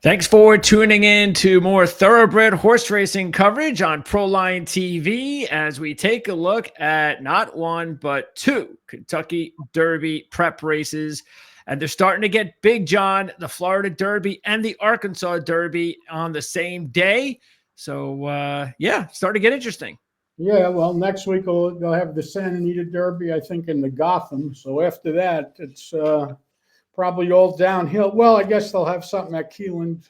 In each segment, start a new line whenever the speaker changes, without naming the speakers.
Thanks for tuning in to more thoroughbred horse racing coverage on Proline TV as we take a look at not one, but two Kentucky Derby prep races. And they're starting to get big, John. The Florida Derby and the Arkansas Derby on the same day. So, starting to get interesting.
Yeah, well, next week they'll have the Santa Anita Derby, I think, in the Gotham. So after that, it's probably all downhill. Well, I guess they'll have something at Keeneland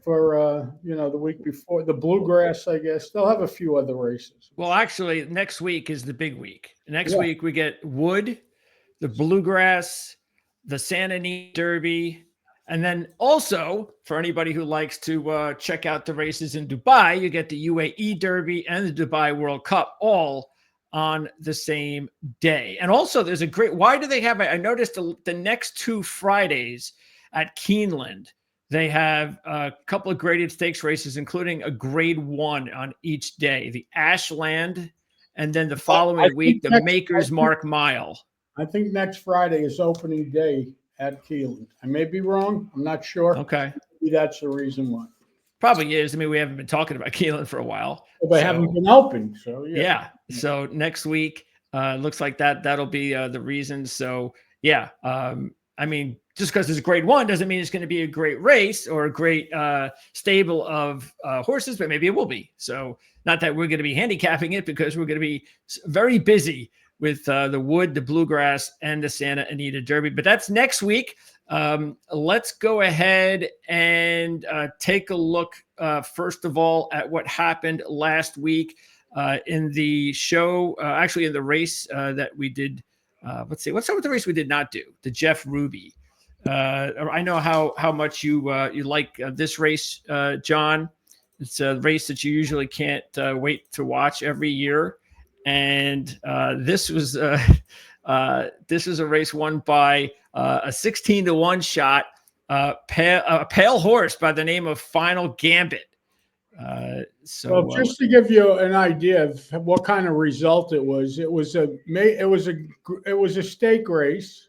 for the week before the Bluegrass. I guess they'll have a few other races.
Well, actually, next week is the big week. Next week we get Wood, the Bluegrass, the Santa Anita Derby, and then also for anybody who likes to check out the races in Dubai, you get the UAE Derby and the Dubai World Cup all on the same day. And also there's a great, why do they have, I noticed the next two Fridays at Keeneland, they have a couple of graded stakes races, including a grade 1 on each day, the Ashland, and then the following week, the Maker's Mark Mile.
I think next Friday is opening day at Keeneland. I may be wrong. I'm not sure.
Okay.
Maybe that's the reason why.
Probably is. I mean, we haven't been talking about Keeneland for a while.
Well, they haven't been open, so
yeah. So next week, looks like that'll be the reason. So yeah, I mean, just because it's a grade 1 doesn't mean it's going to be a great race or a great stable of horses, but maybe it will be. So not that we're going to be handicapping it because we're going to be very busy with the Wood, the Bluegrass, and the Santa Anita Derby. But that's next week. Let's go ahead and take a look, first of all, at what happened last week in the show, actually in the race that we did. Let's see, let's start with the race we did not do, the Jeff Ruby. I know how much you like this race, John. It's a race that you usually can't wait to watch every year. And this was a race won by a 16-1 shot, a pale horse by the name of Final Gambit.
Well, just to give you an idea of what kind of result it was a stake race,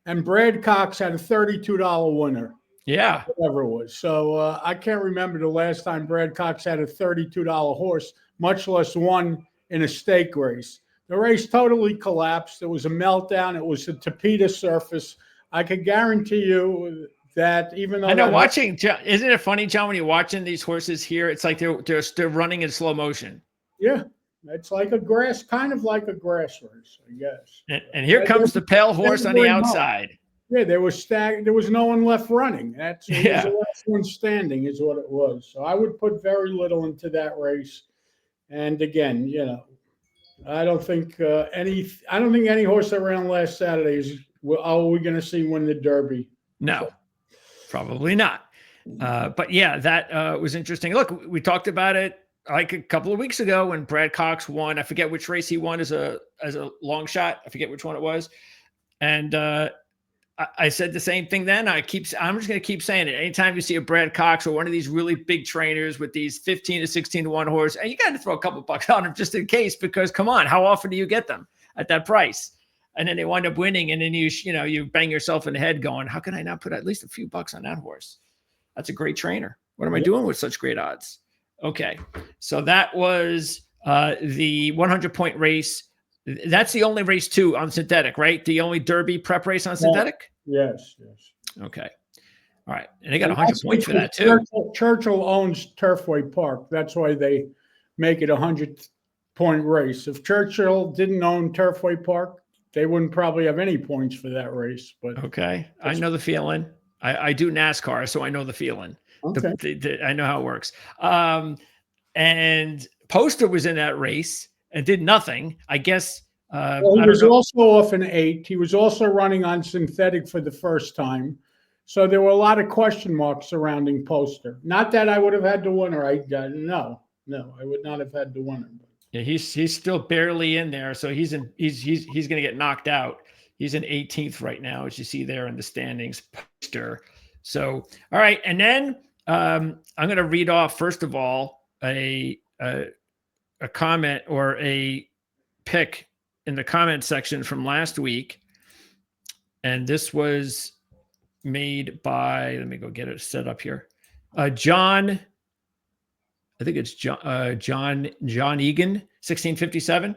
and Brad Cox had a $32 winner.
Yeah,
whatever it was. So I can't remember the last time Brad Cox had a $32 horse, much less won in a stake race. The race totally collapsed. It was a meltdown. It was a tapeta surface. I could guarantee you that even though
I know watching, isn't it funny, John, when you're watching these horses here, it's like they're running in slow motion.
Yeah, it's like kind of like a grass race, I guess.
And here comes the pale horse on the outside.
Yeah, there was no one left running. It was the last one standing is what it was. So I would put very little into that race. And again, I don't think any horse that ran last Saturday we're going to see win the Derby.
No, probably not. But yeah, that was interesting. Look, we talked about it like a couple of weeks ago when Brad Cox won. I forget which race he won as a long shot. I forget which one it was. And I said the same thing then. I'm just going to keep saying it. Anytime you see a Brad Cox or one of these really big trainers with these 15 to 16-1 horse, and you got to throw a couple bucks on them just in case, because come on, how often do you get them at that price? And then they wind up winning, and then you bang yourself in the head going, how can I not put at least a few bucks on that horse? That's a great trainer. What am I doing with such great odds? Okay, so that was the 100-point race. That's the only race too on synthetic, right? The only Derby prep race on synthetic?
Yes.
Okay. All right. And they got 100 points for that too.
Churchill owns Turfway Park. That's why they make it a 100-point race. If Churchill didn't own Turfway Park, they wouldn't probably have any points for that race. But
okay. I know the feeling. I do NASCAR, so I know the feeling.
Okay.
I know how it works. And Poster was in that race and did nothing. I guess.
He was also off an 8. He was also running on synthetic for the first time. So there were a lot of question marks surrounding Poster. Not that I would have had the winner. No, I would not have had the winner.
Yeah, he's still barely in there. So he's going to get knocked out. He's in 18th right now, as you see there in the standings. Poster. So, all right. And then I'm going to read off, first of all, a comment or a pick in the comment section from last week. And this was made by, let me go get it set up here. John, I think it's John Egan, 1657.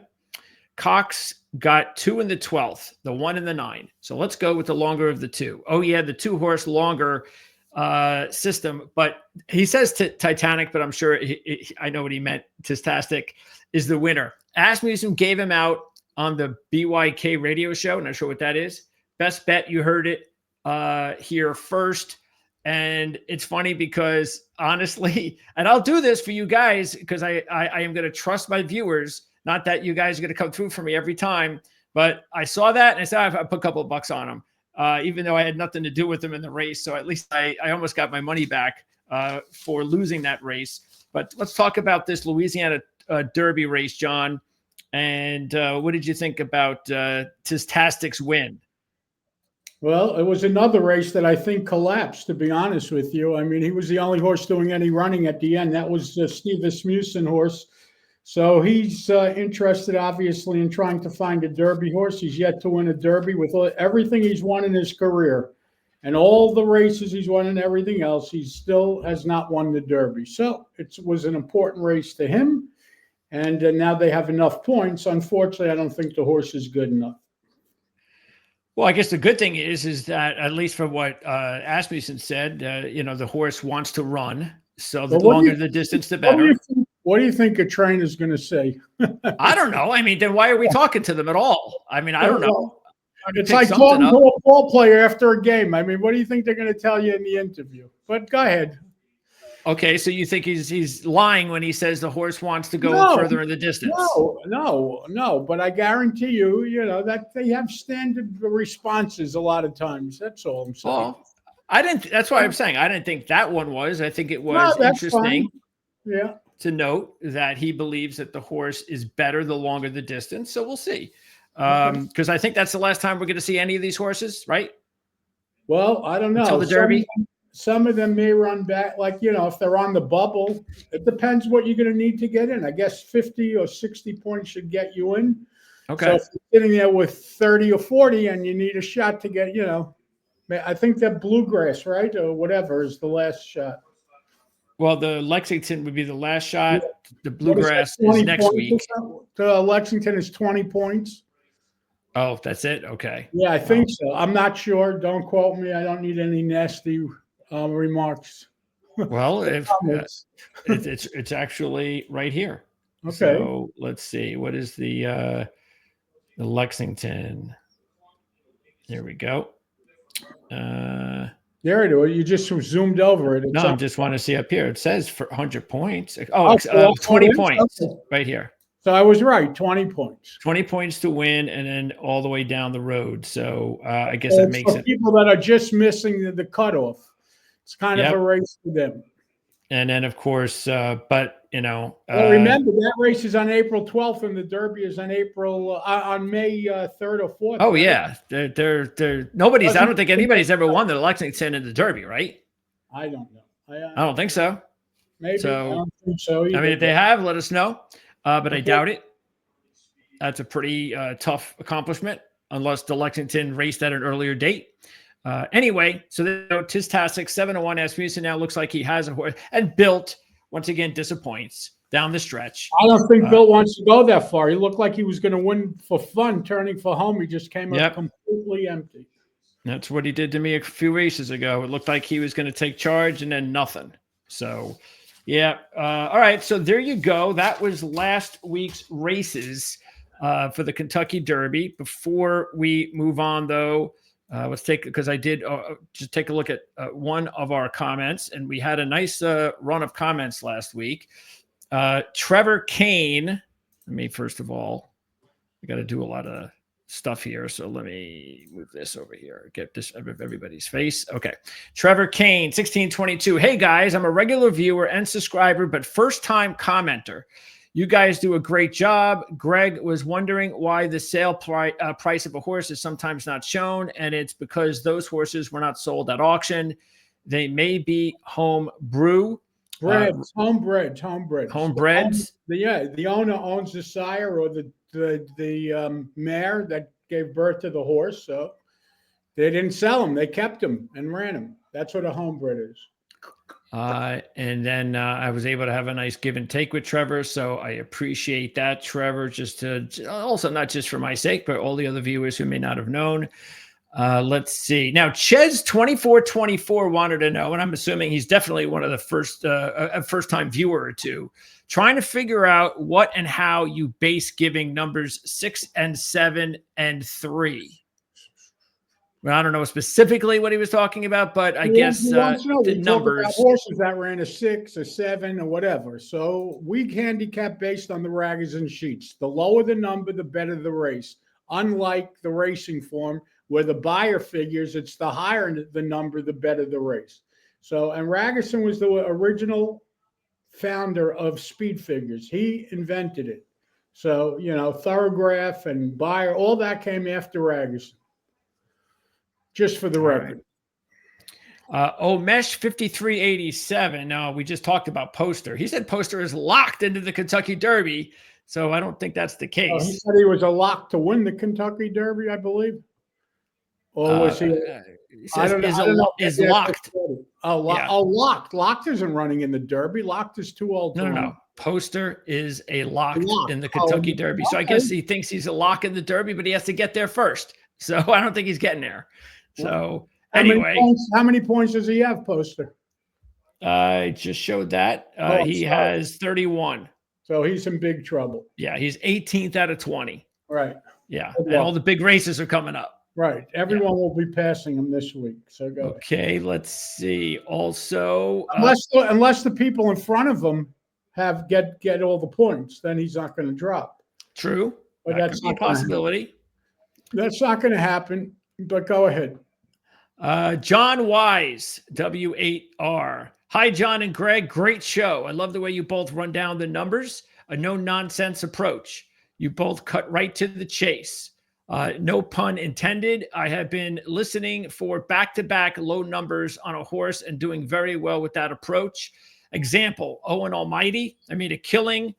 Cox got 2 in the 12th, the 1 in the 9. So let's go with the longer of the 2. Oh yeah, the 2-horse longer system. But he says Titanic, but I'm sure I know what he meant. Tistastic is the winner. Asmussen gave him out on the BYK radio show. Not sure what that is. Best bet, you heard it here first. And it's funny because honestly, and I'll do this for you guys because I am going to trust my viewers. Not that you guys are going to come through for me every time, but I saw that and I said, I put a couple of bucks on them, even though I had nothing to do with them in the race. So at least I almost got my money back for losing that race. But let's talk about this Louisiana Derby race, John. And what did you think about Tistastic's win?
Well, it was another race that I think collapsed, to be honest with you. I mean, he was the only horse doing any running at the end. That was Steve Asmussen horse. So he's interested, obviously, in trying to find a Derby horse. He's yet to win a Derby with everything he's won in his career. And all the races he's won and everything else, he still has not won the Derby. So it was an important race to him. And now they have enough points. Unfortunately, I don't think the horse is good enough.
Well, I guess the good thing is that at least from what Asmussen said, the horse wants to run. So the longer the distance, the better.
What do you think a trainer's going to say?
I don't know. I mean, then why are we talking to them at all? I mean, I don't know.
It's like talking to a ball player after a game. I mean, what do you think they're going to tell you in the interview? But go ahead.
Okay, so you think he's lying when he says the horse wants to go further in the distance?
No. But I guarantee you, that they have standard responses a lot of times. That's all I'm saying.
Well, that's why I'm saying I didn't think that one was. I think it was interesting.
Yeah.
To note that he believes that the horse is better the longer the distance. So we'll see. Because I think that's the last time we're going to see any of these horses, right?
Well, I don't know.
Until the Derby.
Some of them may run back, like, if they're on the bubble. It depends what you're going to need to get in. I guess 50 or 60 points should get you in.
Okay.
So if you're sitting there with 30 or 40 and you need a shot to get, I think that Bluegrass, right, or whatever, is the last shot.
Well, the Lexington would be the last shot. Yeah. The Bluegrass is next week.
The Lexington is 20 points.
Oh, that's it? Okay.
Yeah, I think so. I'm not sure. Don't quote me. I don't need any nasty remarks.
Well, if it's actually right here.
Okay.
So let's see. What is the Lexington? There we go.
There it is. You just zoomed over it.
No, I just want to see up here. It says for 100 points. Oh, 20 points right here.
So I was right. 20 points.
20 points to win, and then all the way down the road. So I guess that makes it
people that are just missing the cutoff. It's kind of a race for them.
And then, of course, but
well, remember that race is on April 12th, and the Derby is on May 3rd or 4th.
Oh, right? Yeah, they're nobody's. I don't think anybody's ever won the Lexington and the Derby, right?
I don't know.
I don't think so.
Maybe.
So,
I don't think so either.
I mean, if they have, let us know. But I doubt it. That's a pretty tough accomplishment, unless the Lexington raced at an earlier date. Anyway, so Tistastic 7-1. Asmussen now looks like he has a horse, and Built once again disappoints down the stretch.
I don't think Built wants to go that far. He looked like he was going to win for fun, turning for home. He just came up completely empty.
That's what he did to me a few races ago. It looked like he was going to take charge and then nothing. So, yeah. All right. So there you go. That was last week's races for the Kentucky Derby. Before we move on, though, let's take, because I did just take a look at one of our comments, and we had a nice run of comments last week. Trevor Kane, let me first of all, I got to do a lot of stuff here, so let me move this over here, get this everybody's face. Okay. Trevor Kane, 1622. Hey guys, I'm a regular viewer and subscriber, but first time commenter. You guys do a great job. Greg was wondering why the sale price of a horse is sometimes not shown, and it's because those horses were not sold at auction. They may be home brew.
Homebred.
Homebreds.
The owner owns the sire or the mare that gave birth to the horse, so they didn't sell them. They kept them and ran them. That's what a homebred is.
And then I was able to have a nice give and take with Trevor. So I appreciate that, Trevor, just to also not just for my sake, but all the other viewers who may not have known. Let's see. Now, Ches2424 wanted to know, and I'm assuming he's definitely one of the first, a first-time viewer or two, trying to figure out what and how you base giving numbers 6 and 7 and 3. Well, I don't know specifically what he was talking about, but I guess
We
the
talk about
numbers.
horses that ran a 6, a 7, or whatever. So we handicap based on the raggers and sheets. The lower the number, the better the race. Unlike the racing form, where the buyer figures it's the higher the number, the better the race. So, and Ragerson was the original founder of speed figures. He invented it. So, Thorograph and Buyer, all that came after Ragerson. Just for the record.
Mesh 5387. Now, we just talked about Poster. He said Poster is locked into the Kentucky Derby. So I don't think that's the case.
He said he was a lock to win the Kentucky Derby, I believe. Or was he?
I don't know. Is locked.
Locked. Locked isn't running in the Derby. Locked is too old.
No. Poster is a locked in the Kentucky Derby. So I guess he thinks he's a lock in the Derby, but he has to get there first. So I don't think he's getting there. So anyway,
how many points does he have, Poster?
I just showed that. He has 31.
So he's in big trouble.
Yeah, he's 18th out of 20.
Right.
Yeah, and all the big races are coming up.
Right. Everyone will be passing him this week. So go ahead.
Okay, let's see. Also,
unless the people in front of him get all the points, then he's not going to drop.
True.
But
that's not a possibility.
That's not going to happen. But go ahead.
John Wise, W8R. Hi, John and Greg. Great show. I love the way you both run down the numbers. A no-nonsense approach. You both cut right to the chase. No pun intended. I have been listening for back-to-back low numbers on a horse and doing very well with that approach. Example, Owen Almighty. I made a killing.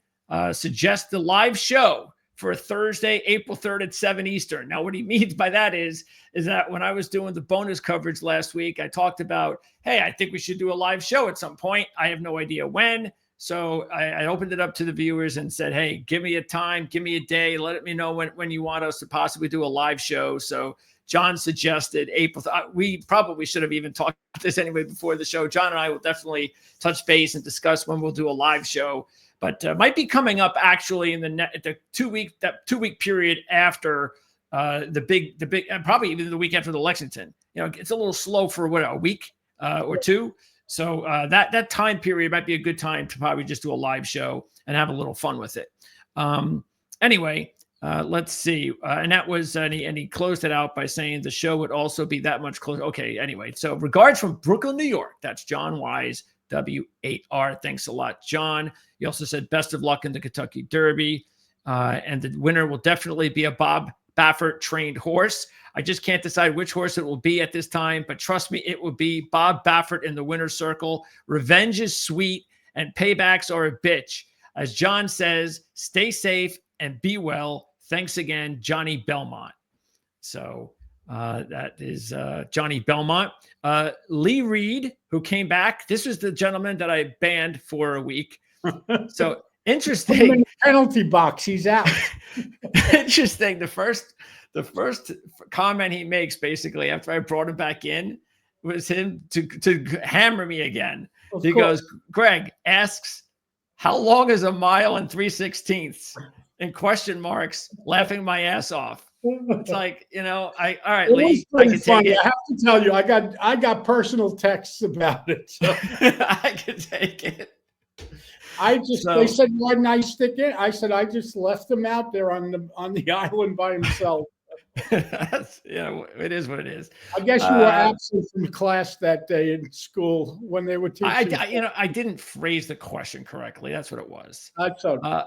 Suggest the live show for Thursday, April 3rd at 7 Eastern. Now, what he means by that is that when I was doing the bonus coverage last week, I talked about, hey, I think we should do a live show at some point. I have no idea when. So I opened it up to the viewers and said, hey, give me a time, give me a day, let me know when you want us to possibly do a live show. So John suggested April. We probably should have even talked about this anyway before the show. John and I will definitely touch base and discuss when we'll do a live show. But might be coming up actually in the 2 week period after the big probably even the week after the Lexington. It's a little slow for a week or two. So that time period might be a good time to probably just do a live show and have a little fun with it. Anyway, let's see. And that was, and he closed it out by saying the show would also be that much closer. Okay. Anyway, so regards from Brooklyn, New York. That's John Wise, W8R. Thanks a lot, John. He also said best of luck in the Kentucky Derby. And the winner will definitely be a Bob Baffert trained horse. I just can't decide which horse it will be at this time, but trust me, it will be Bob Baffert in the winner's circle. Revenge is sweet and paybacks are a bitch. As John says, stay safe and be well. Thanks again, Johnny Belmont. So that is Johnny Belmont. Lee Reed, who came back. This was the gentleman that I banned for a week. So interesting.
Penalty box. He's out.
Interesting. The first comment he makes basically after I brought him back in was him to hammer me again. He goes, Greg asks, how long is a mile and 3/16? In question marks, laughing my ass off. It's like, all right, Lee, I can take it.
I have to tell you, I got personal texts about it. So.
I can take it.
They said, why didn't I stick in? I said, I just left him out there on the island by himself.
It is what it is.
I guess you were absent from class that day in school when they were teaching.
I didn't phrase the question correctly. That's what it was.
That's okay.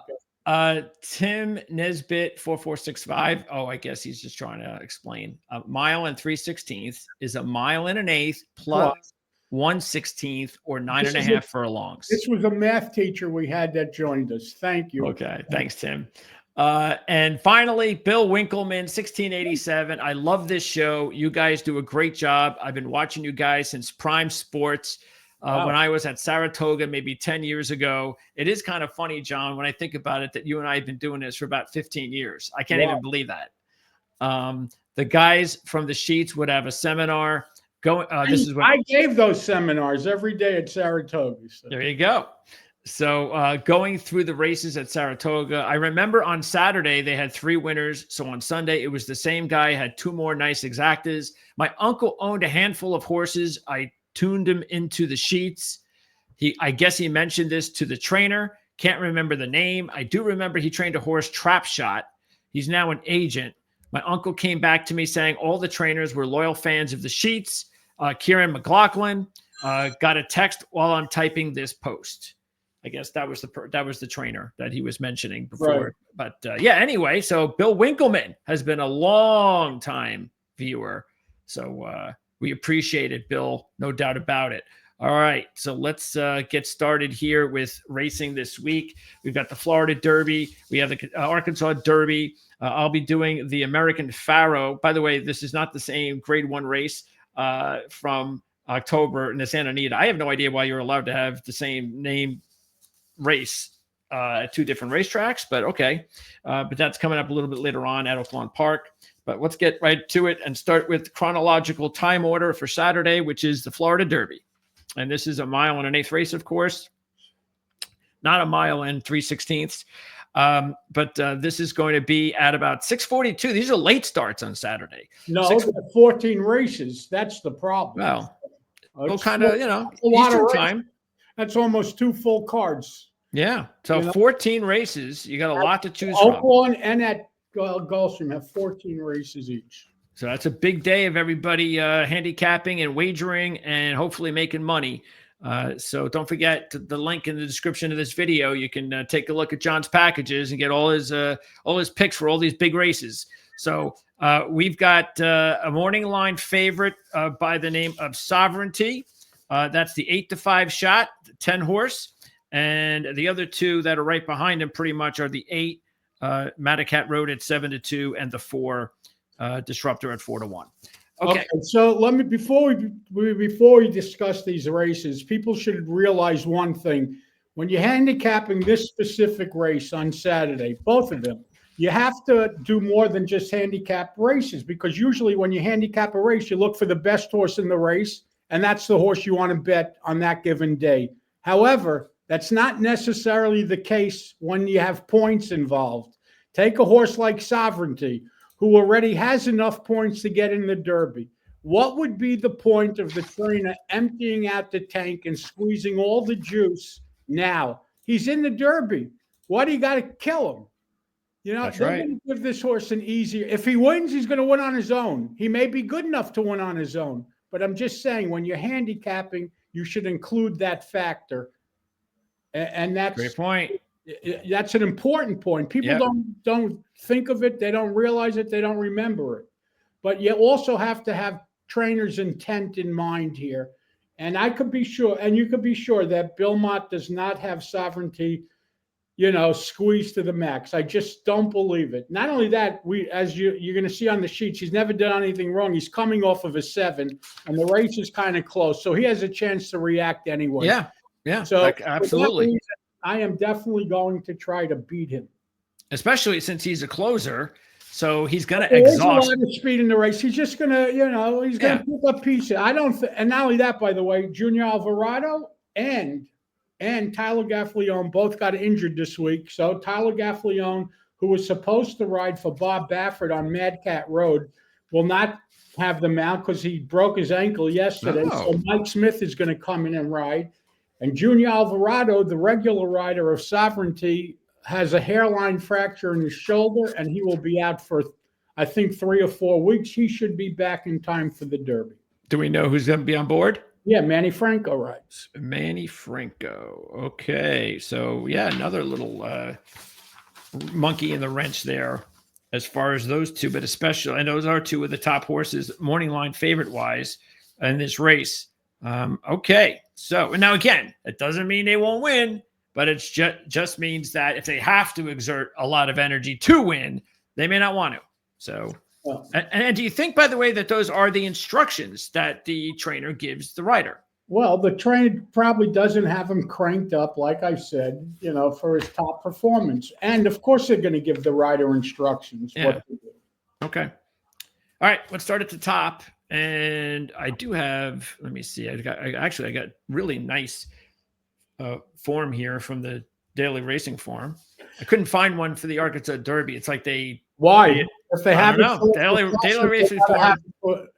Tim Nesbitt 4465. Oh, I guess he's just trying to explain. A mile and 3/16 is a mile and an eighth plus 1/16 or 9.5 furlongs.
This was a math teacher we had that joined us. Thank you.
Okay, thanks, Tim. And finally, Bill Winkleman, 1687. I love this show. You guys do a great job. I've been watching you guys since Prime Sports. when I was at Saratoga maybe 10 years ago. It is kind of funny, John, when I think about it, that you and I have been doing this for about 15 years. I can't even believe that. The guys from the Sheets would have a seminar going. This is what
I gave those seminars every day at Saratoga. So.
There you go. So going through the races at Saratoga, I remember on Saturday they had 3 winners. So on Sunday, it was the same guy, had 2 more nice exactas. My uncle owned a handful of horses. I tuned him into the Sheets. I guess he mentioned this to the trainer. Can't remember the name. I do remember he trained a horse, Trap Shot. He's now an agent. My uncle came back to me saying all the trainers were loyal fans of the Sheets. Kieran McLaughlin got a text while I'm typing this post. I guess that was the trainer that he was mentioning before. Right. But anyway, so Bill Winkleman has been a long time viewer. So we appreciate it, Bill. No doubt about it. All right, so let's get started here with racing this week. We've got the Florida Derby. We have the Arkansas Derby. I'll be doing the American Pharaoh. By the way, this is not the same Grade 1 race from October in the Santa Anita. I have no idea why you're allowed to have the same name race at 2 different racetracks, but okay. But that's coming up a little bit later on at Oaklawn Park. But let's get right to it and start with chronological time order for Saturday, which is the Florida Derby. And this is a 1 1/8 race, of course, not a 1 3/16. But this is going to be at about 6:42. These are late starts on Saturday.
No, 14 races. That's the problem.
Well, kind of,
a lot
Eastern
of
time.
That's almost 2 full cards.
Yeah. So 14 races. You got a lot to choose
from.
Oaklawn
and at Gulfstream have 14 races each.
So that's a big day of everybody handicapping and wagering and hopefully making money. So don't forget the link in the description of this video. You can take a look at John's packages and get all his picks for all these big races. So we've got a morning line favorite by the name of Sovereignty. That's the 8-5 shot, the 10 horse. And the other 2 that are right behind him pretty much are the 8 Madacat Road at 7-2 and the 4 Disruptor at 4-1. Okay.
So let me before we discuss these races, people should realize one thing: when you're handicapping this specific race on Saturday, both of them, you have to do more than just handicap races, because usually when you handicap a race, you look for the best horse in the race, and that's the horse you want to bet on that given day. However, that's not necessarily the case when you have points involved. Take a horse like Sovereignty, who already has enough points to get in the Derby. What would be the point of the trainer emptying out the tank and squeezing all the juice now? He's in the Derby. Why do you got to kill him?
That's
they're
right.
going to give this horse an easier. If he wins, he's going to win on his own. He may be good enough to win on his own. But I'm just saying, when you're handicapping, you should include that factor. And that's
great point.
That's an important point. People don't think of it. They don't realize it. They don't remember it. But you also have to have trainers' intent in mind here. And I could be sure, and you could be sure that Bill Mott does not have Sovereignty, squeezed to the max. I just don't believe it. Not only that, as you're going to see on the sheets, he's never done anything wrong. He's coming off of a 7, and the race is kind of close, so he has a chance to react anyway.
Yeah.
So
absolutely.
I am definitely going to try to beat him.
Especially since he's a closer, so he's going to
There's
exhaust.
a lot of speed in the race. He's just going to, he's going to pick up pieces. And not only that, by the way, Junior Alvarado and Tyler Gaffalione both got injured this week. So Tyler Gaffalione, who was supposed to ride for Bob Baffert on Madcat Road, will not have the mount because he broke his ankle yesterday.
Oh.
So Mike Smith is going to come in and ride. And Junior Alvarado, the regular rider of Sovereignty, has a hairline fracture in his shoulder, and he will be out for, I think, 3 or 4 weeks. He should be back in time for the Derby.
Do we know who's going to be on board?
Yeah, Manny Franco rides.
Manny Franco. Okay. So, another little monkey in the wrench there as far as those 2, but especially, and those are 2 of the top horses, morning line favorite-wise, in this race. Okay. So now again, it doesn't mean they won't win, but it just means that if they have to exert a lot of energy to win, they may not want to. So, and do you think, by the way, that those are the instructions that the trainer gives the rider?
Well, the train probably doesn't have him cranked up, like I said, for his top performance. And of course, they're going to give the rider instructions
Yeah.
what to do.
Okay. All right. Let's start at the top. And I do have, let me see. I got really nice form here from the Daily Racing Forum. I couldn't find one for the Arkansas Derby. It's like
Why? If they have
it for Daily Racing Forum,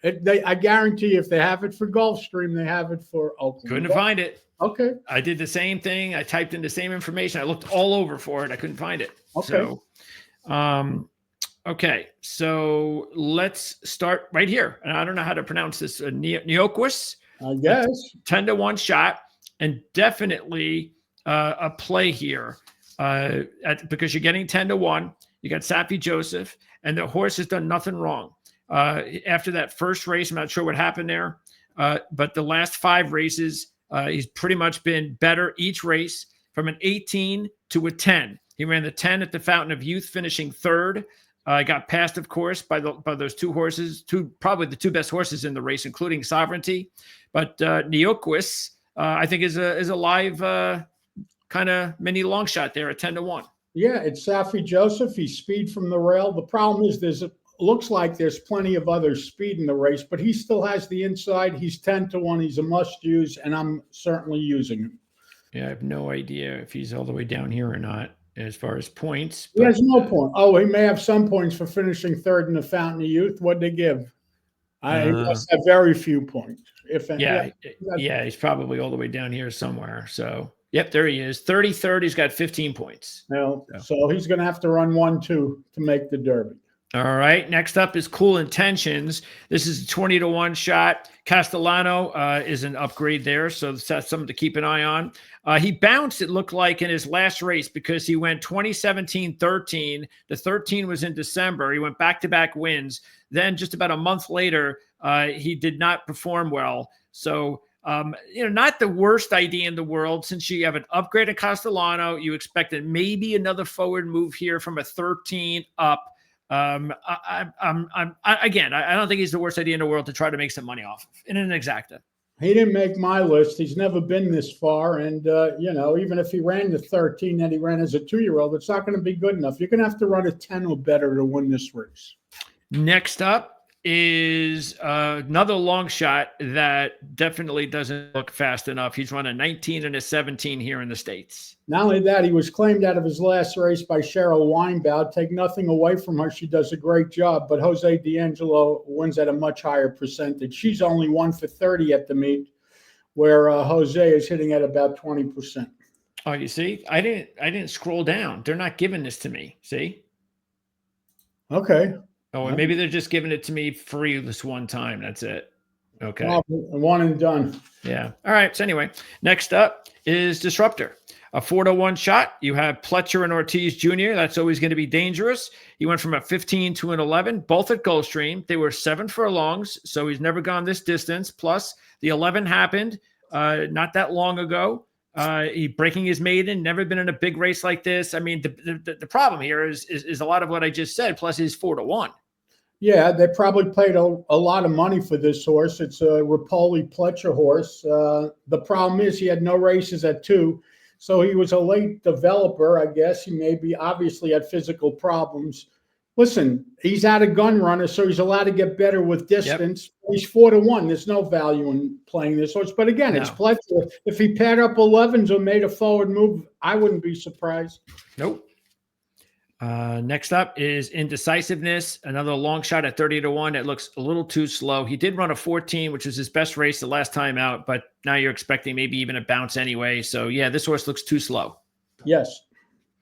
I guarantee if they have it for Gulfstream, they have it for Oaklawn.
Couldn't find it.
Okay.
I did the same thing. I typed in the same information. I looked all over for it. I couldn't find it.
Okay.
So, okay. So let's start right here. And I don't know how to pronounce this. Neoquist.
I guess
10-1 shot, and definitely a play here because you're getting 10-1. You got Safi Joseph, and the horse has done nothing wrong. After that first race, I'm not sure what happened there, but the last 5 races, he's pretty much been better each race, from an 18 to a 10. He ran the 10 at the Fountain of Youth, finishing 3rd. Got passed, of course, by those 2 horses, probably the 2 best horses in the race, including Sovereignty. But Neoquist, I think, is a live kind of mini long shot there at 10-1.
Yeah, it's Safi Joseph. He's speed from the rail. The problem is looks like there's plenty of other speed in the race, but he still has the inside. He's 10-1. He's a must use, and I'm certainly using him.
Yeah, I have no idea if he's all the way down here or not as far as points.
He has no point. Oh, he may have some points for finishing 3rd in the Fountain of Youth. What'd they give? He must have very few points.
Yeah, he's probably all the way down here somewhere. So, yep, there he is. 33rd. He's got 15 points.
So he's going to have to run 1-2 to make the Derby.
All right. Next up is Cool Intentions. This is a 20-1 shot. Castellano is an upgrade there, so that's something to keep an eye on. He bounced, it looked like, in his last race because he went 2017-13. The 13 was in December. He went back-to-back wins. Then just about a month later, he did not perform well. So, not the worst idea in the world. Since you have an upgrade at Castellano, you expected maybe another forward move here from a 13 up. Again, I don't think he's the worst idea in the world to try to make some money off of in an exacta.
He didn't make my list. He's never been this far. And, even if he ran the 13 that he ran as a 2-year-old, it's not going to be good enough. You're going to have to run a 10 or better to win this race.
Next up is another long shot that definitely doesn't look fast enough. He's run a 19 and a 17 here in the States.
Not only that, he was claimed out of his last race by Cheryl Weinbaud. Take nothing away from her. She does a great job, but Jose D'Angelo wins at a much higher percentage. She's only 1 for 30 at the meet, where Jose is hitting at about 20%.
Oh, you see? I didn't scroll down. They're not giving this to me. See?
Okay.
Oh, and maybe they're just giving it to me free this one time. That's it. Okay.
One and done.
Yeah. All right. So anyway, next up is Disruptor. A 4-1 shot. You have Pletcher and Ortiz Jr. That's always going to be dangerous. He went from a 15 to an 11, both at Gulfstream. They were 7 furlongs, so he's never gone this distance. Plus, the 11 happened not that long ago. He breaking his maiden, never been in a big race like this. I mean, the problem here is a lot of what I just said. Plus, he's 4-1.
Yeah, they probably paid a lot of money for this horse. It's a Rapoli Pletcher horse. The problem is he had no races at 2, so he was a late developer, I guess. He maybe obviously had physical problems. Listen, he's out of gun runner, so he's allowed to get better with distance. Yep. He's 4-1. There's no value in playing this horse. But again, it's Pletcher. If he paired up 11s or made a forward move, I wouldn't be surprised.
Nope. Next up is Indecisiveness, another long shot at 30-1. It looks a little too slow. He did run a 14, which was his best race the last time out, but now you're expecting maybe even a bounce anyway. So, yeah, this horse looks too slow.
Yes,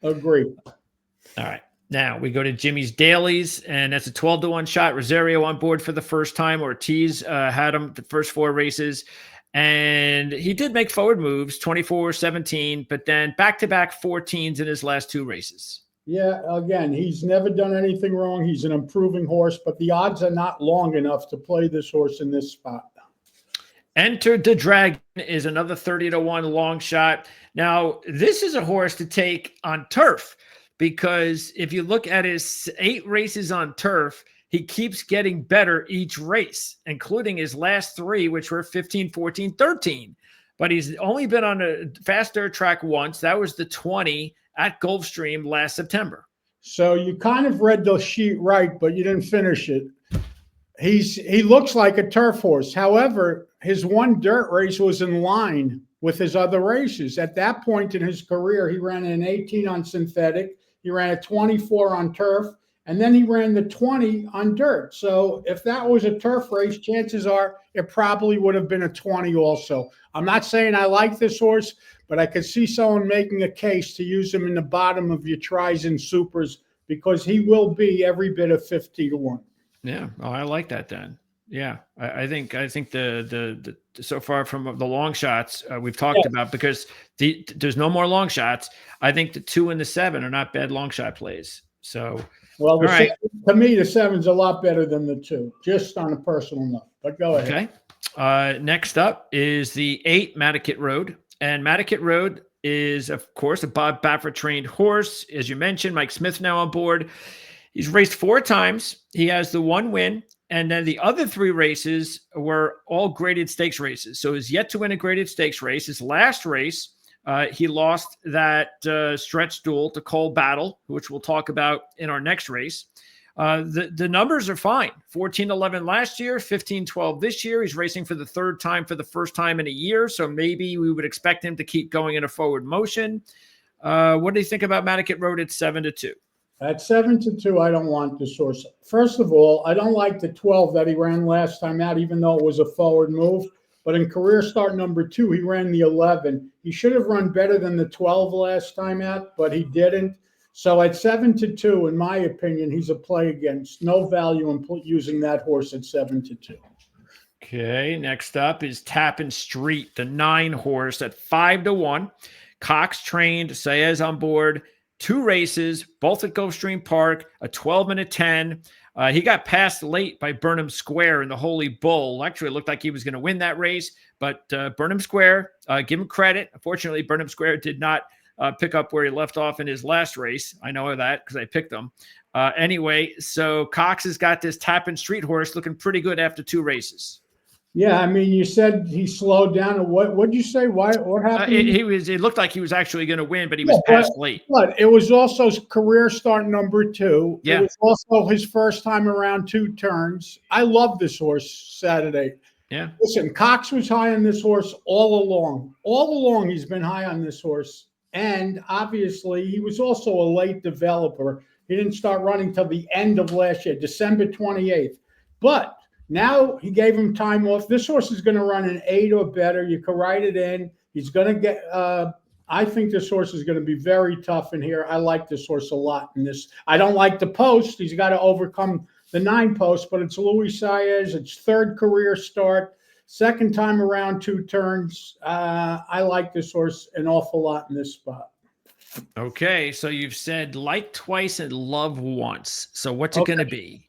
agree.
All right. Now we go to Jimmy's Dailies, and that's a 12-1 shot. Rosario on board for the first time. Ortiz had him the first 4 races. And he did make forward moves, 24-17, but then back-to-back 14s in his last 2 races.
Yeah, again, he's never done anything wrong. He's an improving horse, but the odds are not long enough to play this horse in this spot.
Enter the Dragon is another 30-1 long shot. Now, this is a horse to take on turf because if you look at his 8 races on turf, he keeps getting better each race, including his last 3, which were 15, 14, 13. but he's only been on a fast dirt track once. That was the 20 at Gulfstream last September.
So you kind of read the sheet right, but you didn't finish it. He looks like a turf horse. However, his one dirt race was in line with his other races. At that point in his career, he ran an 18 on synthetic, he ran a 24 on turf, and then he ran the 20 on dirt. So if that was a turf race, chances are it probably would have been a 20 also. I'm not saying I like this horse, but I could see someone making a case to use him in the bottom of your tries and supers because he will be every bit of 50 to 1.
Yeah. Oh, I like that then. Yeah. I think the so far from the long shots we've talked about, because there's no more long shots. I think the 2 and the 7 are not bad long shot plays. So,
well,
all right.
To me, the 7's a lot better than the 2, just on a personal note. But go ahead.
Okay. Next up is the 8 Mattakit Road. And Mattakit Road is, of course, a Bob Baffert trained horse. As you mentioned, Mike Smith now on board. He's raced 4 times. He has the 1 win. And then the other 3 races were all graded stakes races. So he's yet to win a graded stakes race. His last race, he lost that stretch duel to Cole Battle, which we'll talk about in our next race. The numbers are fine. 14-11 last year, 15-12 this year. He's racing for the 3rd time for the first time in a year. So maybe we would expect him to keep going in a forward motion. What do you think about Mattakit Road at 7-2?
At 7-2, I don't want this horse. First of all, I don't like the 12 that he ran last time out, even though it was a forward move. But in career start number 2, he ran the 11. He should have run better than the 12 last time out, but he didn't. So at 7-2, in my opinion, he's a play against. No value in using that horse at 7-2.
Okay, next up is Tappan Street, the 9 horse at 5-1. Cox trained, Saez on board. 2 races, both at Gulfstream Park, a 12 and a 10. He got passed late by Burnham Square in the Holy Bull. Actually, it looked like he was going to win that race, but Burnham Square, give him credit. Unfortunately, Burnham Square did not pick up where he left off in his last race. I know that because I picked him. Anyway, so Cox has got this Tappan Street horse looking pretty good after 2 races.
Yeah, I mean, you said he slowed down. What'd you say? Why? What happened?
It looked like he was actually going to win, but he was passed late.
But it was also career start number 2.
Yeah.
It was also his first time around 2 turns. I love this horse Saturday.
Yeah.
Listen, Cox was high on this horse all along. All along, he's been high on this horse. And obviously, he was also a late developer. He didn't start running till the end of last year, December 28th. But now he gave him time off. This horse is going to run an 8 or better. You can write it in. He's going to get I think this horse is going to be very tough in here. I like this horse a lot in this. I don't like the post. He's got to overcome the 9 post, but it's Luis Saez. It's 3rd career start, 2nd time around 2 turns. I like this horse an awful lot in this spot.
Okay, so you've said like twice and love once. So what's it going to be?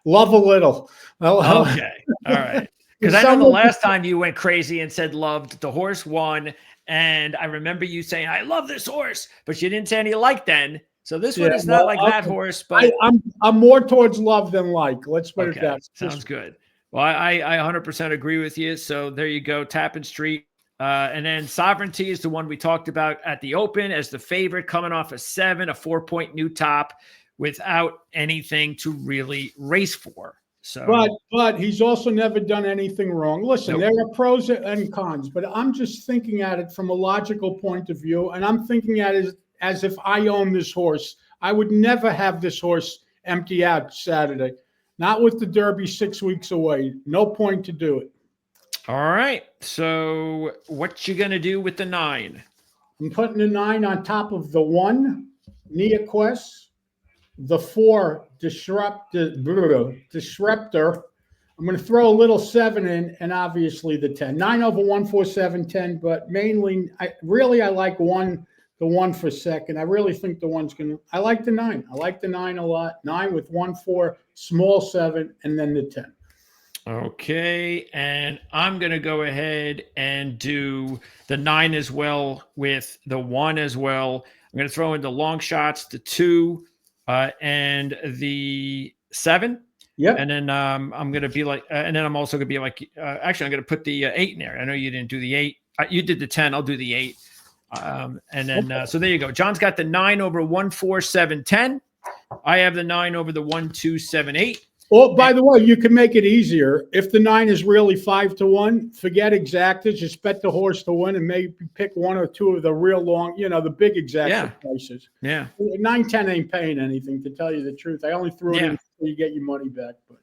Love a little.
Well, okay, all right. Because I know the last time you went crazy and said loved, the horse won, and I remember you saying, I love this horse, but you didn't say any like then. So this one is not like that horse, but
I'm more towards love than like. Let's put it that.
Sounds good. Well, I 100% agree with you. So there you go, Tappan Street. And then Sovereignty is the one we talked about at the Open as the favorite, coming off a 7, a 4-point new top without anything to really race for. So,
but he's also never done anything wrong. Listen, There are pros and cons, but I'm just thinking at it from a logical point of view, and I'm thinking at it as if I own this horse. I would never have this horse empty out Saturday. Not with the Derby 6 weeks away. No point to do it.
All right. So what you going to do with the 9?
I'm putting the 9 on top of the 1, Nia Quest, the 4, Disruptor. I'm going to throw a little 7 in, and obviously the 10. 9 over 1, 4, 7, 10, but mainly, I like the 1 for second. I really think the 1's going to, I like the 9. I like the 9 a lot. 9 with 1, 4, small 7, and then the 10.
Okay, and I'm going to go ahead and do the 9 as well with the 1 as well. I'm going to throw in the long shots, the 2, and the 7.
Yep.
And then I'm going to be like, and then I'm also going to be like, actually, I'm going to put the 8 in there. I know you didn't do the 8. You did the 10. I'll do the 8. And then, so there you go. John's got the 9 over 14710. I have the 9 over the 1278.
Oh, by the way, you can make it easier. If the 9 is really 5-1, forget exactas. Just bet the horse to win and maybe pick 1 or 2 of the real long, the big exacta prices.
Yeah.
9-10 ain't paying anything, to tell you the truth. I only threw it in so you get your money back. But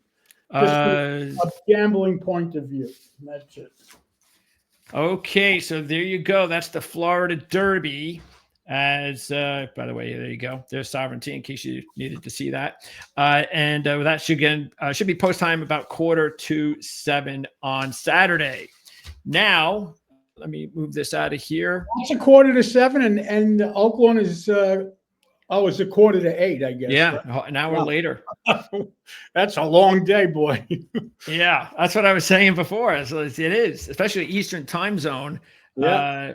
just from a gambling point of view. That's it.
Okay, so there you go. That's the Florida Derby. As by the way, there you go. There's Sovereignty, in case you needed to see that. And that should be post time about 6:45 on Saturday. Now, let me move this out of here.
It's 6:45, and Oaklawn is it's 7:45, I guess.
Yeah,
right?
An hour later.
That's a long day, boy.
Yeah, that's what I was saying before. So it is, especially Eastern time zone.
Yeah.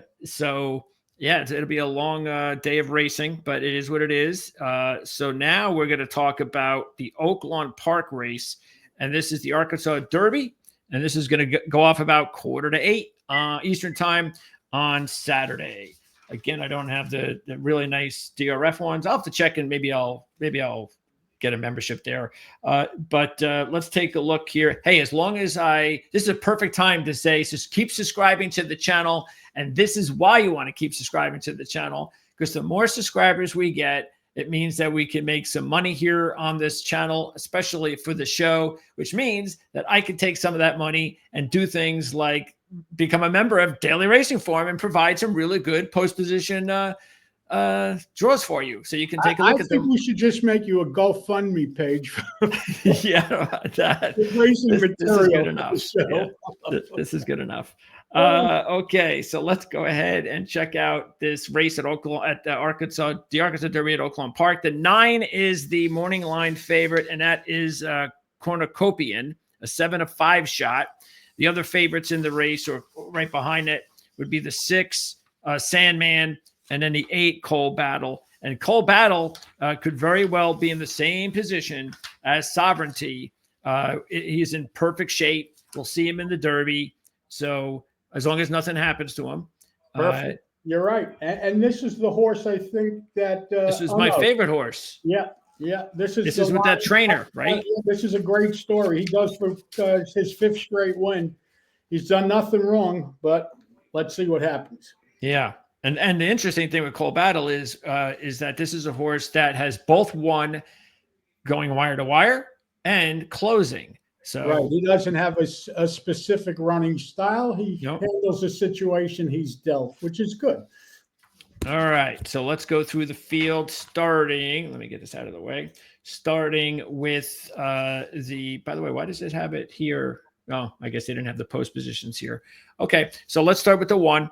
Yeah, it'll be a long day of racing, but it is what it is. So now we're going to talk about the Oaklawn Park race, and this is the Arkansas Derby, and this is going to go off about 7:45 Eastern time on Saturday. Again, I don't have the really nice DRF ones. I'll have to check, and maybe I'll get a membership there. But let's take a look here. Hey, as long as this is a perfect time to say, just keep subscribing to the channel. And this is why you want to keep subscribing to the channel, because the more subscribers we get, it means that we can make some money here on this channel, especially for the show, which means that I can take some of that money and do things like become a member of Daily Racing Form and provide some really good post-position draws for you, so you can take a look at them.
I think we should just make you a GoFundMe page.
Yeah, this is good enough. Yeah, this is good enough. Okay, so let's go ahead and check out this race at the Arkansas Derby at Oaklawn Park. The 9 is the morning line favorite, and that is Cornucopian, a 7-5 shot. The other favorites in the race, or right behind it, would be the 6 Sandman, and then the 8 Coal Battle. And Coal Battle could very well be in the same position as Sovereignty. He's in perfect shape. We'll see him in the Derby. So as long as nothing happens to him.
Perfect. You're right. And this is the horse, I think, that...
this is my favorite horse.
Yeah. This is
with that trainer, right?
This is a great story. He goes for his 5th straight win. He's done nothing wrong, but let's see what happens.
Yeah. And the interesting thing with Coal Battle is that this is a horse that has both won going wire to wire and closing. So
right, he doesn't have a specific running style. He handles the situation he's dealt, which is good.
All right, so let's go through the field. Let me get this out of the way. Starting with by the way, why does it have it here? Oh, I guess they didn't have the post positions here. Okay, so let's start with the 1.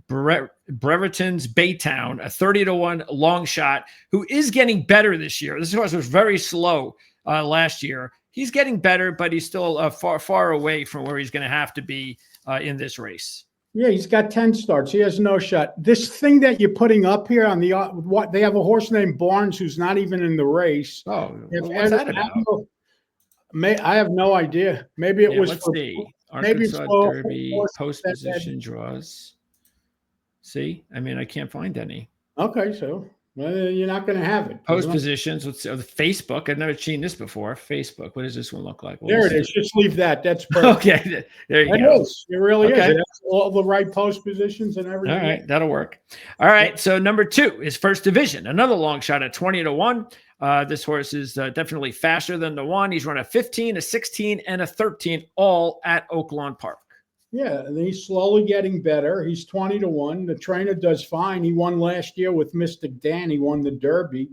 Brereton's Baytown, a 30-1 long shot, who is getting better this year. This horse was very slow last year. He's getting better, but he's still far away from where he's going to have to be in this race.
Yeah, he's got 10 starts. He has no shot. This thing that you're putting up here on the they have a horse named Barnes who's not even in the race.
Oh, what's that about?
I have no idea. Maybe it was.
Let's see. Arkansas Derby post position draws. See, I mean, I can't find any.
Okay, so you're not going to have it.
Post positions. Let's see. Facebook. I've never seen this before. Facebook. What does this one look like?
There it is. Just leave that. That's perfect.
Okay. There you go.
It really is. It has all the right post positions and everything.
All right, that'll work. All right. So number 2 is First Division, another long shot at 20-1. This horse is definitely faster than the 1. He's run a 15, a 16, and a 13, all at Oaklawn Park.
Yeah, and he's slowly getting better. He's 20-1. The trainer does fine. He won last year with Mystic Dan. He won the Derby.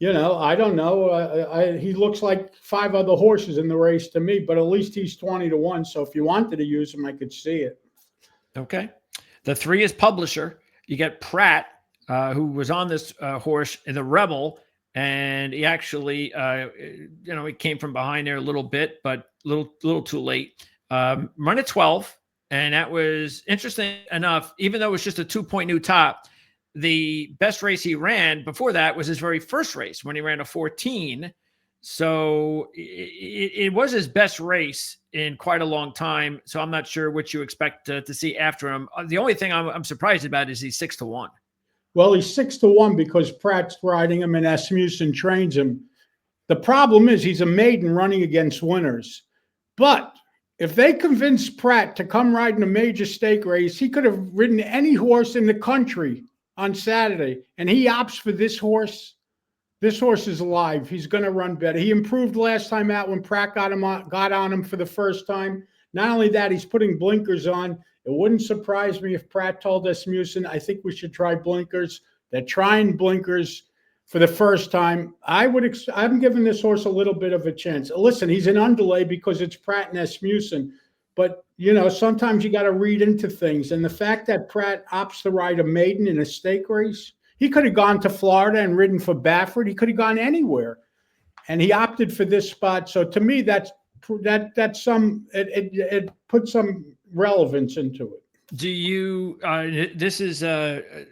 I don't know. He looks like 5 other horses in the race to me, but at least he's 20-1. So if you wanted to use him, I could see it. Okay.
The 3 is Publisher. You get Pratt, who was on this horse in the Rebel, and he actually, he came from behind there a little bit, but little too late. Run at 12. And that was interesting enough, even though it was just a 2-point new top, the best race he ran before that was his very first race when he ran a 14. So it was his best race in quite a long time. So I'm not sure what you expect to see after him. The only thing I'm surprised about is he's 6-1.
Well, he's 6-1 because Pratt's riding him and Asmussen trains him. The problem is he's a maiden running against winners. But if they convince Pratt to come ride in a major stake race, he could have ridden any horse in the country on Saturday, and he opts for this horse. This horse is alive. He's going to run better. He improved last time out when Pratt got on him for the first time. Not only that, he's putting blinkers on. It wouldn't surprise me if Pratt told Asmussen, I think we should try blinkers. They're trying blinkers for the first time. I'm giving this horse a little bit of a chance. Listen, he's an underlay because it's Pratt and Asmussen. But, sometimes you got to read into things. And the fact that Pratt opts to ride a maiden in a stake race, he could have gone to Florida and ridden for Baffert. He could have gone anywhere. And he opted for this spot. So to me, it puts some relevance into it.
Do you, this is the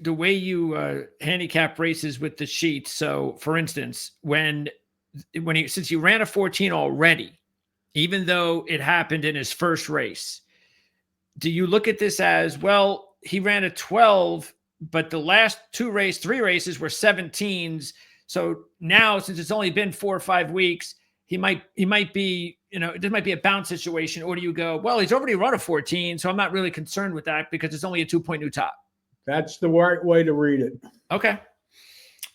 way you handicap races with the sheets. So for instance, since he ran a 14 already, even though it happened in his first race, do you look at this as, well, he ran a 12, but the last three races were 17s. So now, since it's only been 4 or 5 weeks, he might be, this might be a bounce situation. Or do you go, well, he's already run a 14, so I'm not really concerned with that because it's only a 2-point new top.
That's the right way to read it.
Okay.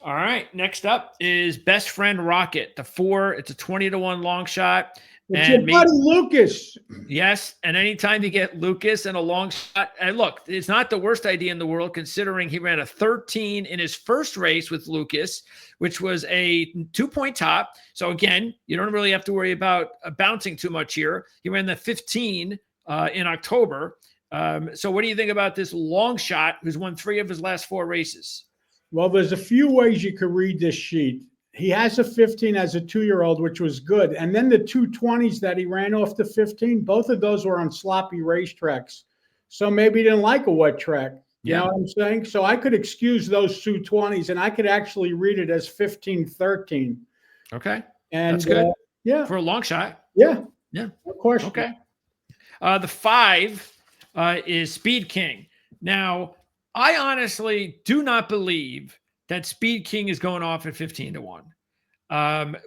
All right. Next up is Best Friend Rocket, the 4. It's a 20-1 long shot.
It's your buddy Lucas.
Yes, and anytime you get Lucas and a long shot, and look, it's not the worst idea in the world considering he ran a 13 in his first race with Lucas, which was a 2-point top. So again, you don't really have to worry about bouncing too much here. He ran the 15 in October. So what do you think about this long shot who's won 3 of his last 4 races?
Well, there's a few ways you could read this sheet. He has a 15 as a 2-year-old, which was good. And then the 220s that he ran off the 15, both of those were on sloppy racetracks. So maybe he didn't like a wet track. You know what I'm saying? So I could excuse those 220s, and I could actually read it as 15-13.
Okay.
And
that's good.
Yeah.
For a long shot.
Yeah.
Yeah.
Of course.
Okay. The 5 is Speed King. Now, I honestly do not believe that Speed King is going off at 15-1.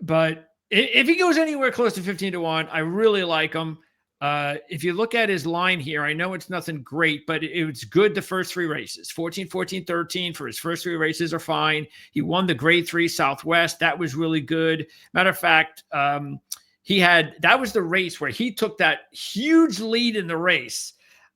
But if he goes anywhere close to 15-1, I really like him. If you look at his line here, I know it's nothing great, but it's good the first 3 races. 14, 14, 13 for his first 3 races are fine. He won the Grade 3 Southwest. That was really good. Matter of fact, that was the race where he took that huge lead in the race.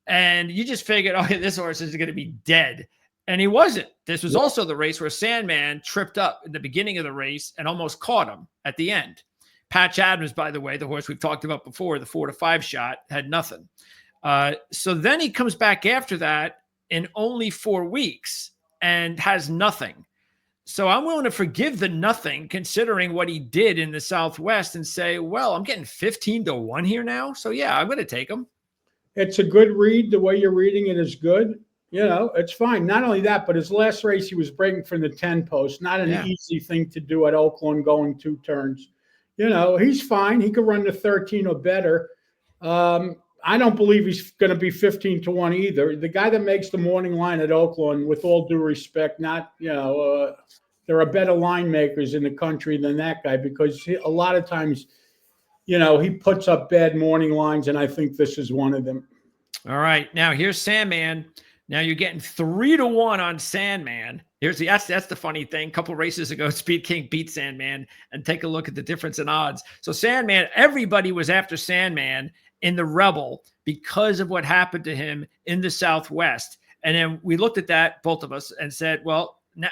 And you just figured, okay, this horse is going to be dead. And he wasn't. This was also the race where Sandman tripped up in the beginning of the race and almost caught him at the end. Patch Adams, by the way, the horse we've talked about before, the 4-5 shot, had nothing. So then he comes back after that in only 4 weeks and has nothing. So I'm willing to forgive the nothing considering what he did in the Southwest and say, well, I'm getting 15-1 here now. So yeah, I'm going to take him.
It's a good read. The way you're reading it is good. It's fine. Not only that, but his last race, he was breaking from the 10 post. Not an easy thing to do at Oaklawn going 2 turns. He's fine. He could run the 13 or better. I don't believe he's going to be 15-1 either. The guy that makes the morning line at Oaklawn, with all due respect, there are better line makers in the country than that guy because a lot of times, he puts up bad morning lines, and I think this is one of them.
All right. Now here's Sandman. Now you're getting 3-1 on Sandman. That's the funny thing. A couple races ago, Speed King beat Sandman, and take a look at the difference in odds. So Sandman, everybody was after Sandman in the Rebel because of what happened to him in the Southwest. And then we looked at that, both of us, and said, well, now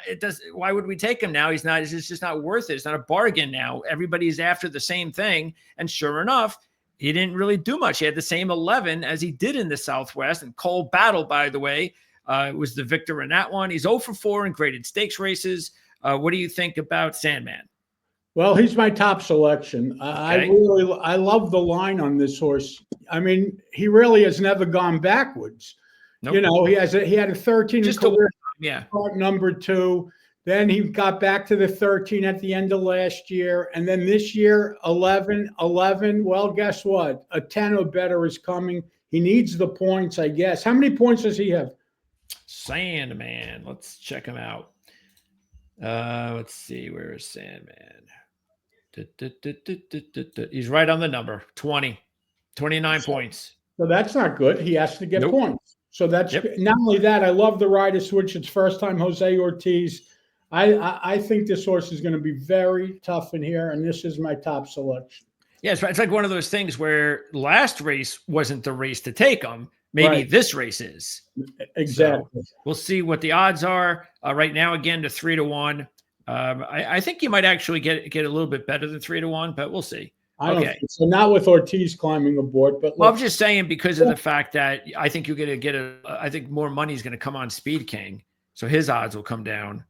why would we take him now? It's just not worth it. It's not a bargain now. Everybody's after the same thing. And sure enough, he didn't really do much. He had the same 11 as he did in the Southwest. And Cole Battle, by the way, was the victor in that one. He's 0-4 in graded stakes races. What do you think about Sandman?
Well, he's my top selection. I love the line on this horse. I mean, he really has never gone backwards. Nope. He had a 13
just
career
Yeah.
Start number 2. Then he got back to the 13 at the end of last year. And then this year, 11, 11. Well, guess what? A 10 or better is coming. He needs the points, I guess. How many points does he have?
Sandman. Let's check him out. Let's see. Where is Sandman? He's right on the number. 20. 29 points.
So that's not good. He has to get points. So that's not only that. I love the rider switch. It's first time Jose Ortiz. I think this horse is going to be very tough in here, and this is my top selection.
Yeah, it's like one of those things where last race wasn't the race to take him. Maybe this race is.
Exactly.
So we'll see what the odds are. Right now, again, to 3-1. I think you might actually get a little bit better than 3-1, but we'll see.
I don't think so. Not with Ortiz climbing aboard, but
I'm just saying because of the fact that I think you're going to I think more money is going to come on Speed King, so his odds will come down.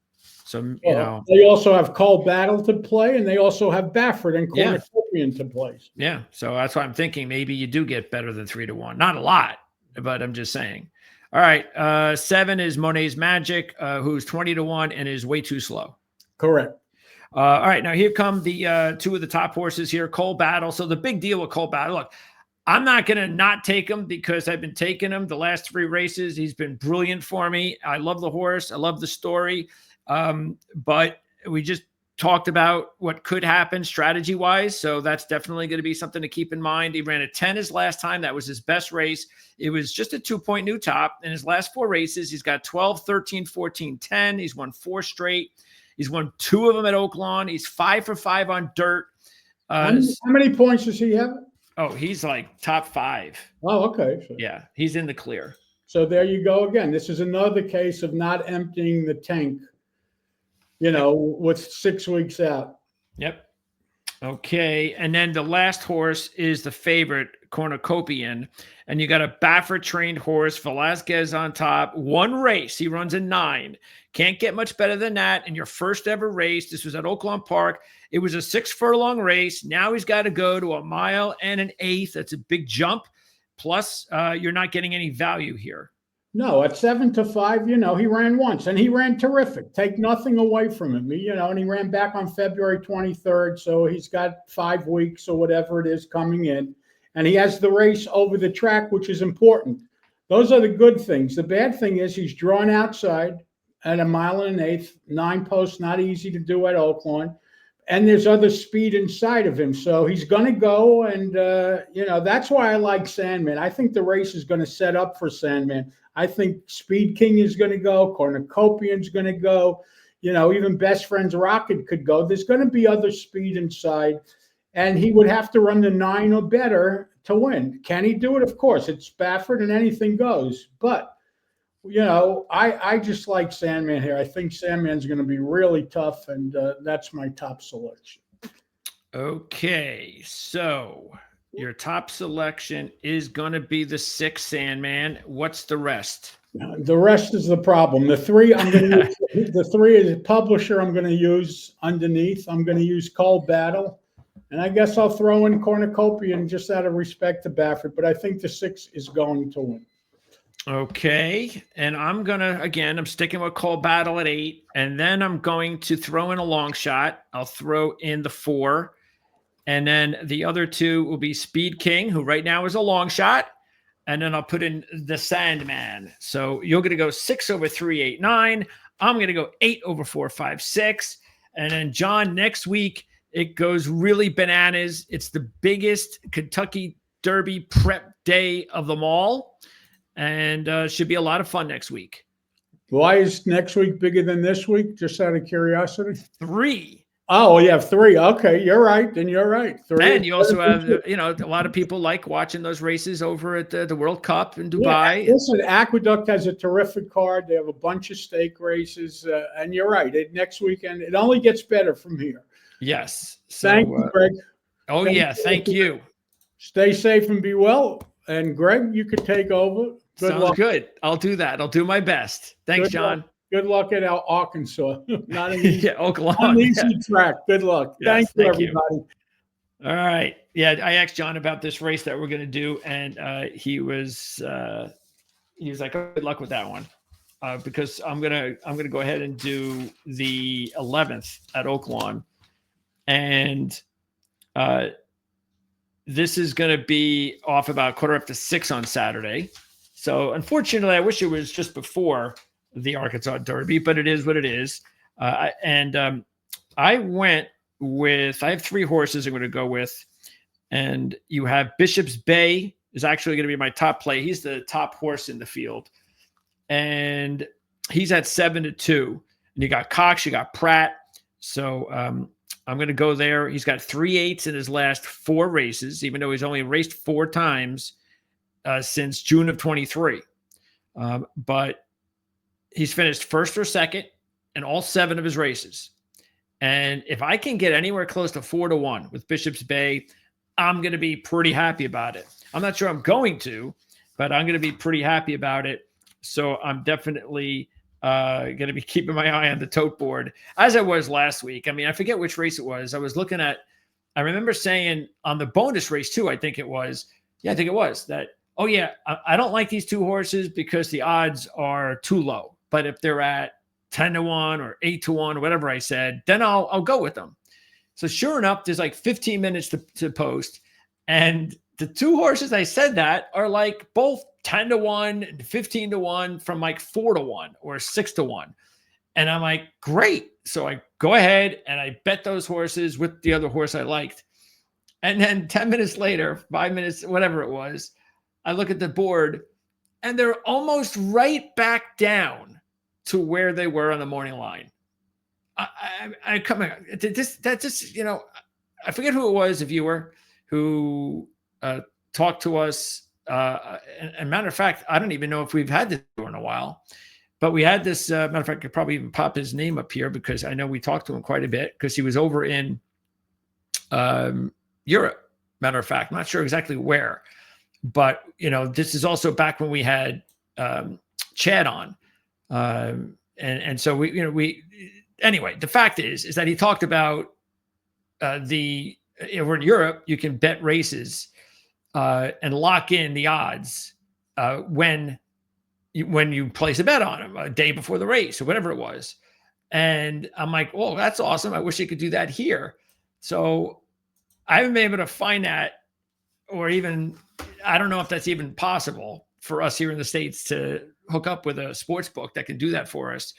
So, you know,
they also have Cole Battle to play, and they also have Baffert and Cornucopian to play.
Yeah. So that's why I'm thinking maybe you do get better than 3-1. Not a lot, but I'm just saying. All right. 7 is Monet's Magic, who's 20-1 and is way too slow.
Correct.
All right. Now here come the 2 of the top horses here, Cole Battle. So the big deal with Cole Battle, look, I'm not going to not take him because I've been taking him the last 3 races. He's been brilliant for me. I love the horse. I love the story. But we just talked about what could happen strategy wise. So that's definitely going to be something to keep in mind. He ran a 10 his last time. That was his best race. It was just a 2-point new top. In his last 4 races, he's got 12, 13, 14, 10. He's won 4 straight. He's won 2 of them at Oaklawn. He's 5 for 5 on dirt.
How many points does he have?
Oh, he's like top 5.
Oh, okay.
So, yeah, he's in the clear.
So there you go again. This is another case of not emptying the tank, you know, with 6 weeks out.
Yep. Okay. And then the last horse is the favorite, Cornucopian. And you got a Baffert trained horse, Velasquez on top. 1 race. He runs a 9. Can't get much better than that. In your first ever race, this was at Oaklawn Park. It was a 6-furlong race. Now he's got to go to 1 mile and an 1/8. That's a big jump. Plus, you're not getting any value here.
No, at 7 to 5, you know, he ran once and he ran terrific. Take nothing away from him, you know, and he ran back on February 23rd. So he's got 5 weeks or whatever it is coming in. And he has the race over the track, which is important. Those are the good things. The bad thing is he's drawn outside at 1 mile and an 1/8, 9 posts, not easy to do at Oaklawn. And there's other speed inside of him. So he's going to go. And, you know, that's why I like Sandman. I think the race is going to set up for Sandman. I think Speed King is going to go. Cornucopian's going to go. You know, even Best Friends Rocket could go. There's going to be other speed inside. And he would have to run the 9 or better to win. Can he do it? Of course. It's Baffert and anything goes. But, you know, I just like Sandman here. I think Sandman's going to be really tough, and that's my top selection.
Okay, so your top selection is going to be the 6 Sandman. What's the rest?
The rest is the problem. The 3 I'm going to use, the 3 is a publisher I'm going to use underneath. I'm going to use Cole Battle, and I guess I'll throw in Cornucopian just out of respect to Baffert. But I think the 6 is going to win.
Okay, and I'm sticking with Cole Battle at 8, and then I'm going to throw in a long shot. I'll throw in the 4, and then the other 2 will be Speed King, who right now is a long shot, and then I'll put in the Sandman. So you're going to go 6 over 3, 8, 9. I'm going to go 8 over 4, 5, 6, and then John, next week it goes really bananas. It's the biggest Kentucky Derby prep day of them all. And should be a lot of fun next week.
Why is next week bigger than this week? Just out of curiosity.
3.
Oh, you have 3. Okay, you're right. Then you're right. 3.
And you also have, you know, a lot of people like watching those races over at the World Cup in Dubai.
Yeah, listen, Aqueduct has a terrific card. They have a bunch of stake races. And you're right. Next weekend, it only gets better from here.
Yes. So,
thank you, Greg.
Oh, thank you.
Stay safe and be well. And Greg, you could take over.
Sounds luck. Good. I'll do that. I'll do my best. Thanks, John.
Good luck at Arkansas. Not an easy,
Oaklawn.
Easy track. Good luck.
Yes,
thank you, everybody.
All right. Yeah, I asked John about this race that we're going to do, and he was like, oh, good luck with that one. because I'm gonna go ahead and do the 11th at Oaklawn, and this is going to be off about 5:45 on Saturday. So unfortunately, I wish it was just before the Arkansas Derby, but it is what it is. I went with, I have 3 horses I'm going to go with. And you have Bishop's Bay is actually going to be my top play. He's the top horse in the field. And he's at 7-2. And you got Cox, you got Pratt. So I'm going to go there. He's got 3/8 in his last 4 races, even though he's only raced 4 times since June of 23. But he's finished first or second in all 7 of his races. And if I can get anywhere close to 4-1 with Bishop's Bay, I'm going to be pretty happy about it. I'm not sure I'm going to, but I'm going to be pretty happy about it. So I'm definitely going to be keeping my eye on the tote board as I was last week. I mean, I forget which race it was. I was looking at, I remember saying on the bonus race too, I think it was that, oh yeah, I don't like these 2 horses because the odds are too low. But if they're at 10-1 or 8-1 or whatever I said, then I'll go with them. So sure enough, there's like 15 minutes to post. And the 2 horses I said that are like both 10-1 and 15-1 from like 4-1 or 6-1. And I'm like, great. So I go ahead and I bet those horses with the other horse I liked. And then 10 minutes later, 5 minutes, whatever it was, I look at the board and they're almost right back down to where they were on the morning line. I come that just, I forget who it was, a viewer who talked to us. And matter of fact, I don't even know if we've had this in a while, but we had this, matter of fact, I could probably even pop his name up here because I know we talked to him quite a bit because he was over in Europe. Matter of fact, I'm not sure exactly where, but this is also back when we had Chad on. And so anyway, the fact is that he talked about over in Europe, you can bet races and lock in the odds when you place a bet on them a day before the race or whatever it was. And I'm like, oh, that's awesome. I wish I could do that here. So I haven't been able to find that, or even, I don't know if that's even possible for us here in the States to hook up with a sports book that can do that for us.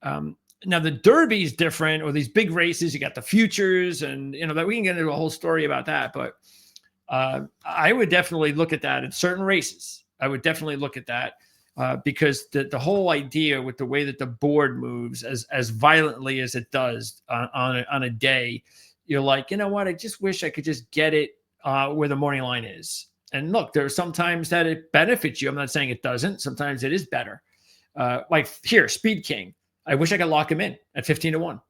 Now the Derby is different, or these big races, you got the futures and, that we can get into a whole story about that. But I would definitely look at that in certain races. I would definitely look at that because the whole idea with the way that the board moves as violently as it does on a day, you're like, you know what? I just wish I could just get it where the morning line is. And look, there are some times that it benefits you. I'm not saying it doesn't. Sometimes it is better. Like here, Speed King. I wish I could lock him in at 15-1.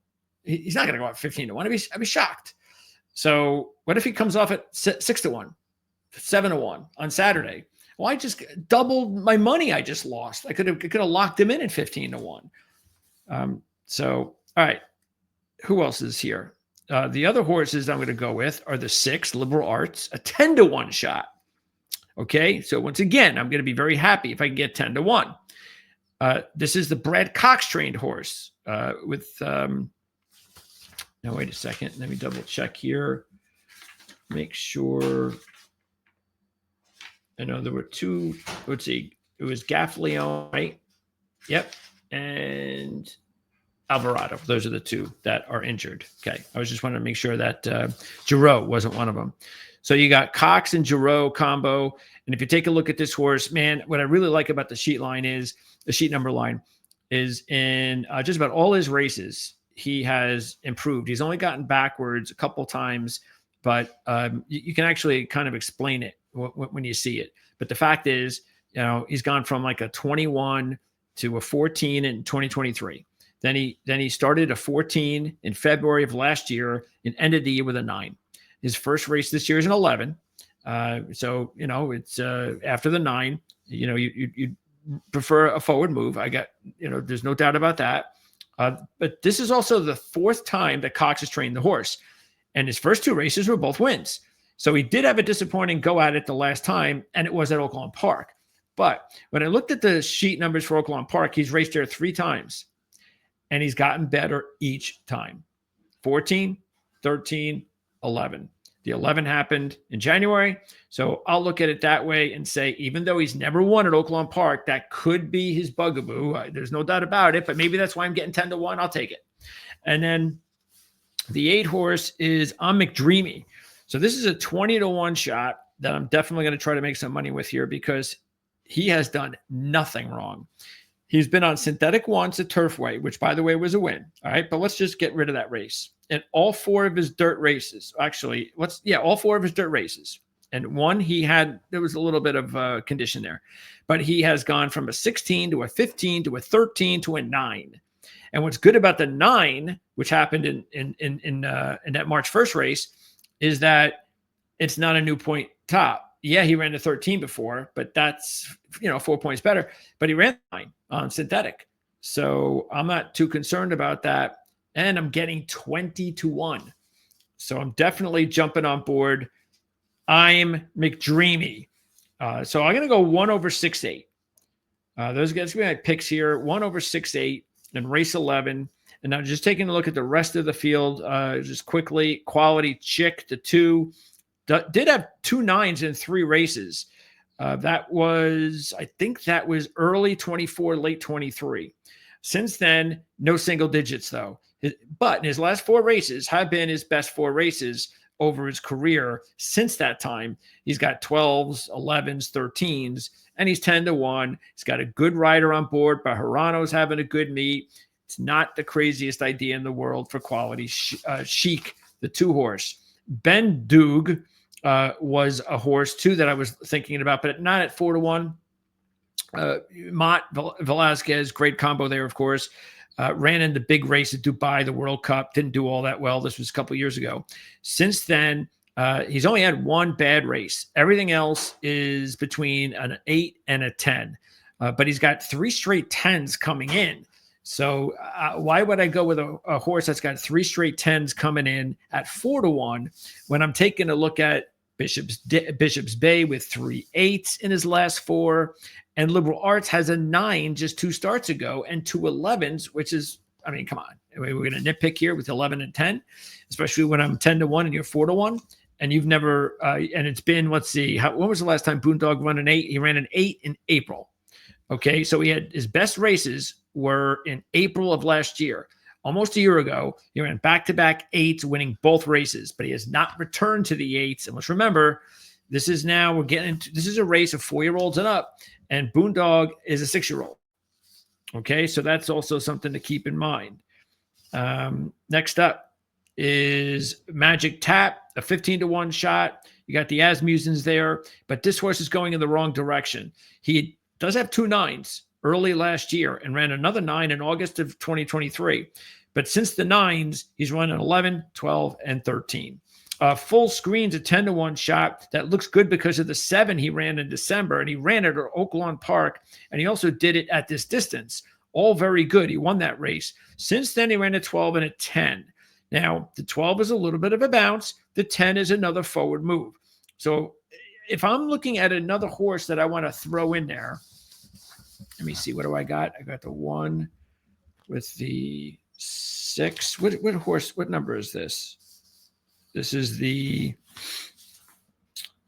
He's not going to go out 15-1. I'd be shocked. So what if he comes off at 6-1, 7-1 on Saturday? Well, I just doubled my money I just lost. I could have locked him in at 15-1. So, all right. Who else is here? The other horses I'm going to go with are the 6 Liberal Arts, a 10-1 shot. Okay. So once again, I'm going to be very happy if I can get 10-1. This is the Brad Cox trained horse with, now wait a second. Let me double check here. Make sure. I know there were 2, let's see. It was Gaffleon, right? Yep. And Alvarado. Those are the 2 that are injured. Okay. I was just wanting to make sure that Giroux wasn't one of them. So you got Cox and Giroux combo. And if you take a look at this horse, man, what I really like about the sheet number line is in just about all his races, he has improved. He's only gotten backwards a couple times, but you can actually kind of explain it when you see it. But the fact is, he's gone from like a 21 to a 14 in 2023. Then he started a 14 in February of last year and ended the year with a 9. His first race this year is an 11. So, it's after the 9, you prefer a forward move. I got, there's no doubt about that. But this is also the 4th time that Cox has trained the horse. And his first 2 races were both wins. So he did have a disappointing go at it the last time, and it was at Oaklawn Park. But when I looked at the sheet numbers for Oaklawn Park, he's raced there 3 times, and he's gotten better each time. 14, 13, 11. The 11 happened in January. So I'll look at it that way and say, even though he's never won at Oaklawn Park, that could be his bugaboo. There's no doubt about it, but maybe that's why I'm getting 10-1. I'll take it. And then the 8 horse is On McDreamy. So this is a 20-1 shot that I'm definitely going to try to make some money with here because he has done nothing wrong. He's been on synthetic once at Turfway, which, by the way, was a win. All right, but let's just get rid of that race. And all 4 of his dirt races, actually, all 4 of his dirt races. And one there was a little bit of condition there, but he has gone from a 16 to a 15 to a 13 to a 9. And what's good about the 9, which happened in that March 1st race, is that it's not a new point top. Yeah, he ran the 13 before, but that's 4 points better. But he ran 9 on synthetic, so I'm not too concerned about that. And I'm getting 20-1, so I'm definitely jumping on board. I'm McDreamy. So I'm going to go 1 over 6-8. Those guys be my picks here: 1 over 6-8 and race 11. And now just taking a look at the rest of the field, just quickly. Quality Chick, the 2. Did have 2 9s in 3 races. I think that was early 24, late 23. Since then, no single digits though. But in his last 4 races have been his best 4 races over his career. Since that time, he's got 12s, 11s, 13s, and he's 10-1. He's got a good rider on board. Bejarano's having a good meet. It's not the craziest idea in the world for Quality Chic, the 2 horse. Ben Doog was a horse too that I was thinking about, but not at 4-1. Mott Velasquez, great combo there, of course. Ran in the big race at Dubai, the World Cup, didn't do all that well. This was a couple of years ago. Since then, he's only had 1 bad race. Everything else is between an 8 and a 10, but he's got 3 straight 10s coming in. So why would I go with a horse that's got 3 straight 10s coming in at 4-1 when I'm taking a look at Bishop's Bay with 3 8s in his last 4, and Liberal Arts has a 9 just 2 starts ago and 2 11s, which is, I mean, come on. We're going to nitpick here with 11 and 10, especially when I'm 10-1 and you're 4-1. And you've never, and it's been, let's see, when was the last time Boondog ran an 8? He ran an 8 in April. Okay, so he had his best races were in April of last year. Almost a year ago, he ran back-to-back 8s, winning both races, but he has not returned to the 8s. And let's remember, this is a race of 4-year-olds and up, and Boondog is a 6-year-old. Okay, so that's also something to keep in mind. Next up is Magic Tap, a 15-1 shot. You got the Asmusens there, but this horse is going in the wrong direction. He does have 2 9s early last year and ran another 9 in August of 2023. But since the 9s, he's run an 11, 12, and 13. Full Screen's a 10-1 shot. That looks good because of the 7 he ran in December, and he ran it at Oaklawn Park, and he also did it at this distance. All very good. He won that race. Since then, he ran a 12 and a 10. Now, the 12 is a little bit of a bounce. The 10 is another forward move. So if I'm looking at another horse that I want to throw in there, let me see. What do I got? I got the 1 with the 6. What horse? What number is this? This is the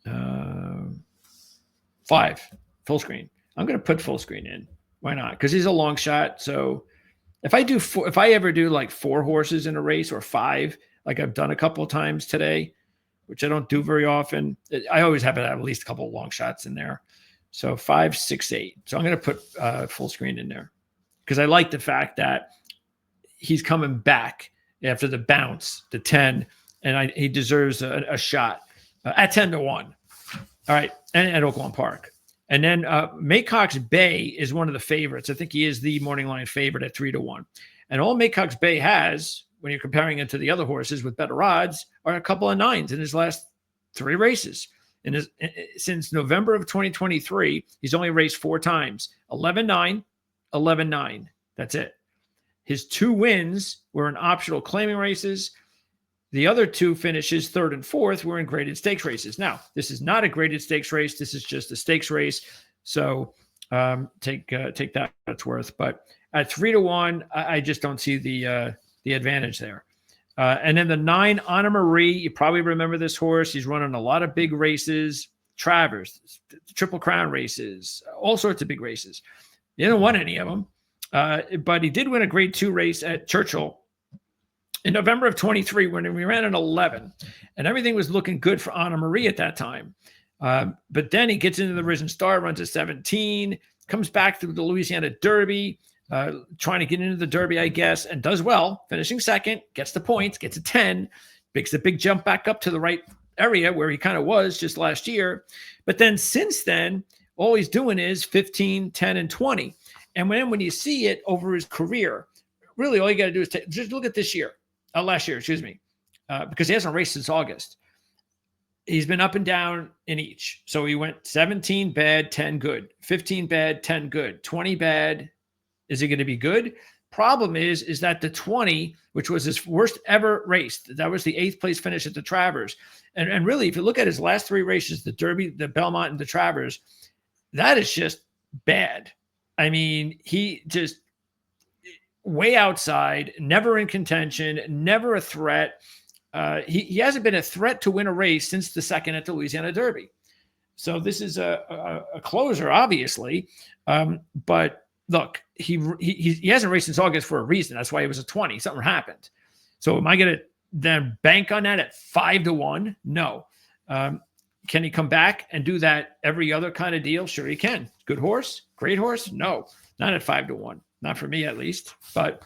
5, Full Screen. I'm going to put Full Screen in. Why not? Because he's a long shot. So if I ever do like 4 horses in a race or 5, like I've done a couple of times today, which I don't do very often, I always have to have at least a couple of long shots in there. So 5, 6, 8. So I'm going to put Full Screen in there because I like the fact that he's coming back after the bounce to 10, and he deserves a shot at 10-1. All right, and at Oaklawn Park. And then Maycock's Bay is one of the favorites. I think he is the morning line favorite at 3-1. And all Maycock's Bay has, when you're comparing it to the other horses with better odds, are a couple of 9s in his last 3 races. Since November of 2023, he's only raced 4 times, 11-9, 11-9. That's it. His 2 wins were in optional claiming races. The other 2 finishes, 3rd and 4th, were in graded stakes races. Now, this is not a graded stakes race. This is just a stakes race. So Take that it's worth. But at 3-1, I just don't see the advantage there. And then the 9, Anna Marie, you probably remember this horse. He's running a lot of big races, Travers, Triple Crown races, all sorts of big races. He didn't win any of them, but he did win a Grade 2 race at Churchill in November of 23 when we ran an 11, and everything was looking good for Anna Marie at that time. But then he gets into the Risen Star, runs a 17, comes back through the Louisiana Derby, trying to get into the Derby, I guess, and does well, finishing second, gets the points, gets a 10, makes the big jump back up to the right area where he kind of was just last year. But then since then, all he's doing is 15, 10, and 20. And when you see it over his career, really all you got to do is just look at last year, because he hasn't raced since August. He's been up and down in each. So he went 17 bad, 10 good, 15 bad, 10 good, 20 bad. Is he going to be good? Problem is that the 20, which was his worst ever race, that was the 8th place finish at the Travers. And really, if you look at his last 3 races, the Derby, the Belmont, and the Travers, that is just bad. I mean, he just way outside, never in contention, never a threat. He hasn't been a threat to win a race since the second at the Louisiana Derby. So this is a closer, obviously. But look, he hasn't raced since August for a reason. That's why he was a 20. Something happened. So am I going to then bank on that at 5-1? No. Can he come back and do that every other kind of deal? Sure he can. Good horse? Great horse? No, not at 5-1. Not for me, at least. But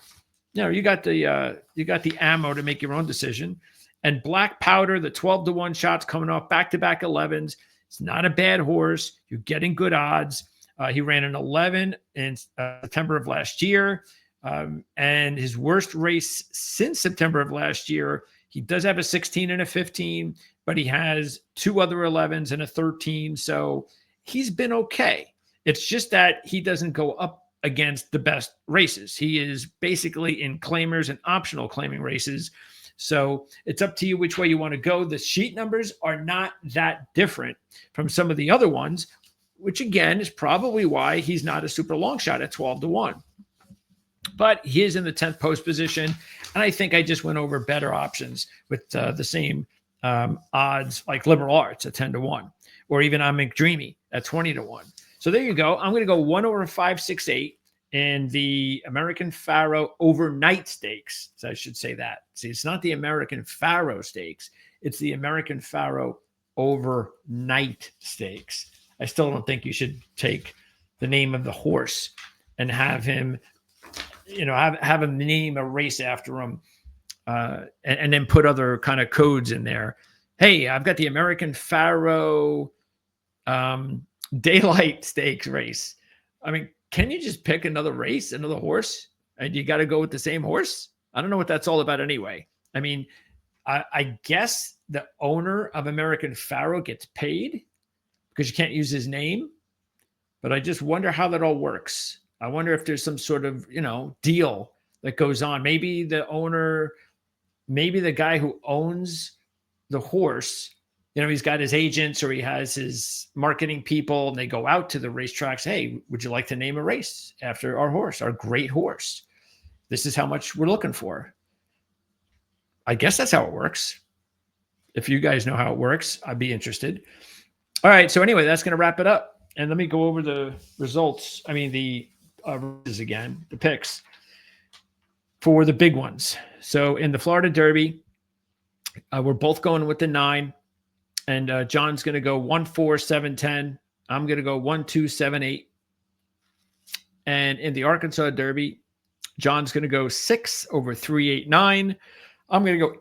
you got the ammo to make your own decision. And Black Powder, the 12-1 shots coming off back-to-back 11s. It's not a bad horse. You're getting good odds. He ran an 11 in September of last year. And his worst race since September of last year, he does have a 16 and a 15, but he has 2 other 11s and a 13. So he's been okay. It's just that he doesn't go up against the best races. He is basically in claimers and optional claiming races. So it's up to you which way you want to go. The sheet numbers are not that different from some of the other ones, which again is probably why he's not a super long shot at 12-1. But he is in the 10th post position. And I think I just went over better options with the same odds, like Liberal Arts at 10-1, or even on McDreamy at 20-1. So there you go. I'm going to go 1/568 in the American Pharaoh Overnight Stakes. So I should say that. See, it's not the American Pharaoh Stakes. It's the American Pharaoh Overnight Stakes. I still don't think you should take the name of the horse and have him, have him name a race after him, and then put other kind of codes in there. Hey, I've got the American Pharaoh Daylight Stakes race. I mean, can you just pick another race, another horse, and you got to go with the same horse? I don't know what that's all about anyway. I mean, I guess the owner of American Pharaoh gets paid because you can't use his name, but I just wonder how that all works. I wonder if there's some sort of, deal that goes on. Maybe the owner, maybe the guy who owns the horse, he's got his agents or he has his marketing people and they go out to the racetracks. Hey, would you like to name a race after our horse, our great horse? This is how much we're looking for. I guess that's how it works. If you guys know how it works, I'd be interested. All right. So anyway, that's going to wrap it up. And let me go over the results. I mean, the races again, the picks for the big ones. So in the Florida Derby, we're both going with the 9. And John's going to go 1-4-7-10. I'm going to go 1-2-7-8. And in the Arkansas Derby, John's going to go 6/3-8-9. I'm going to go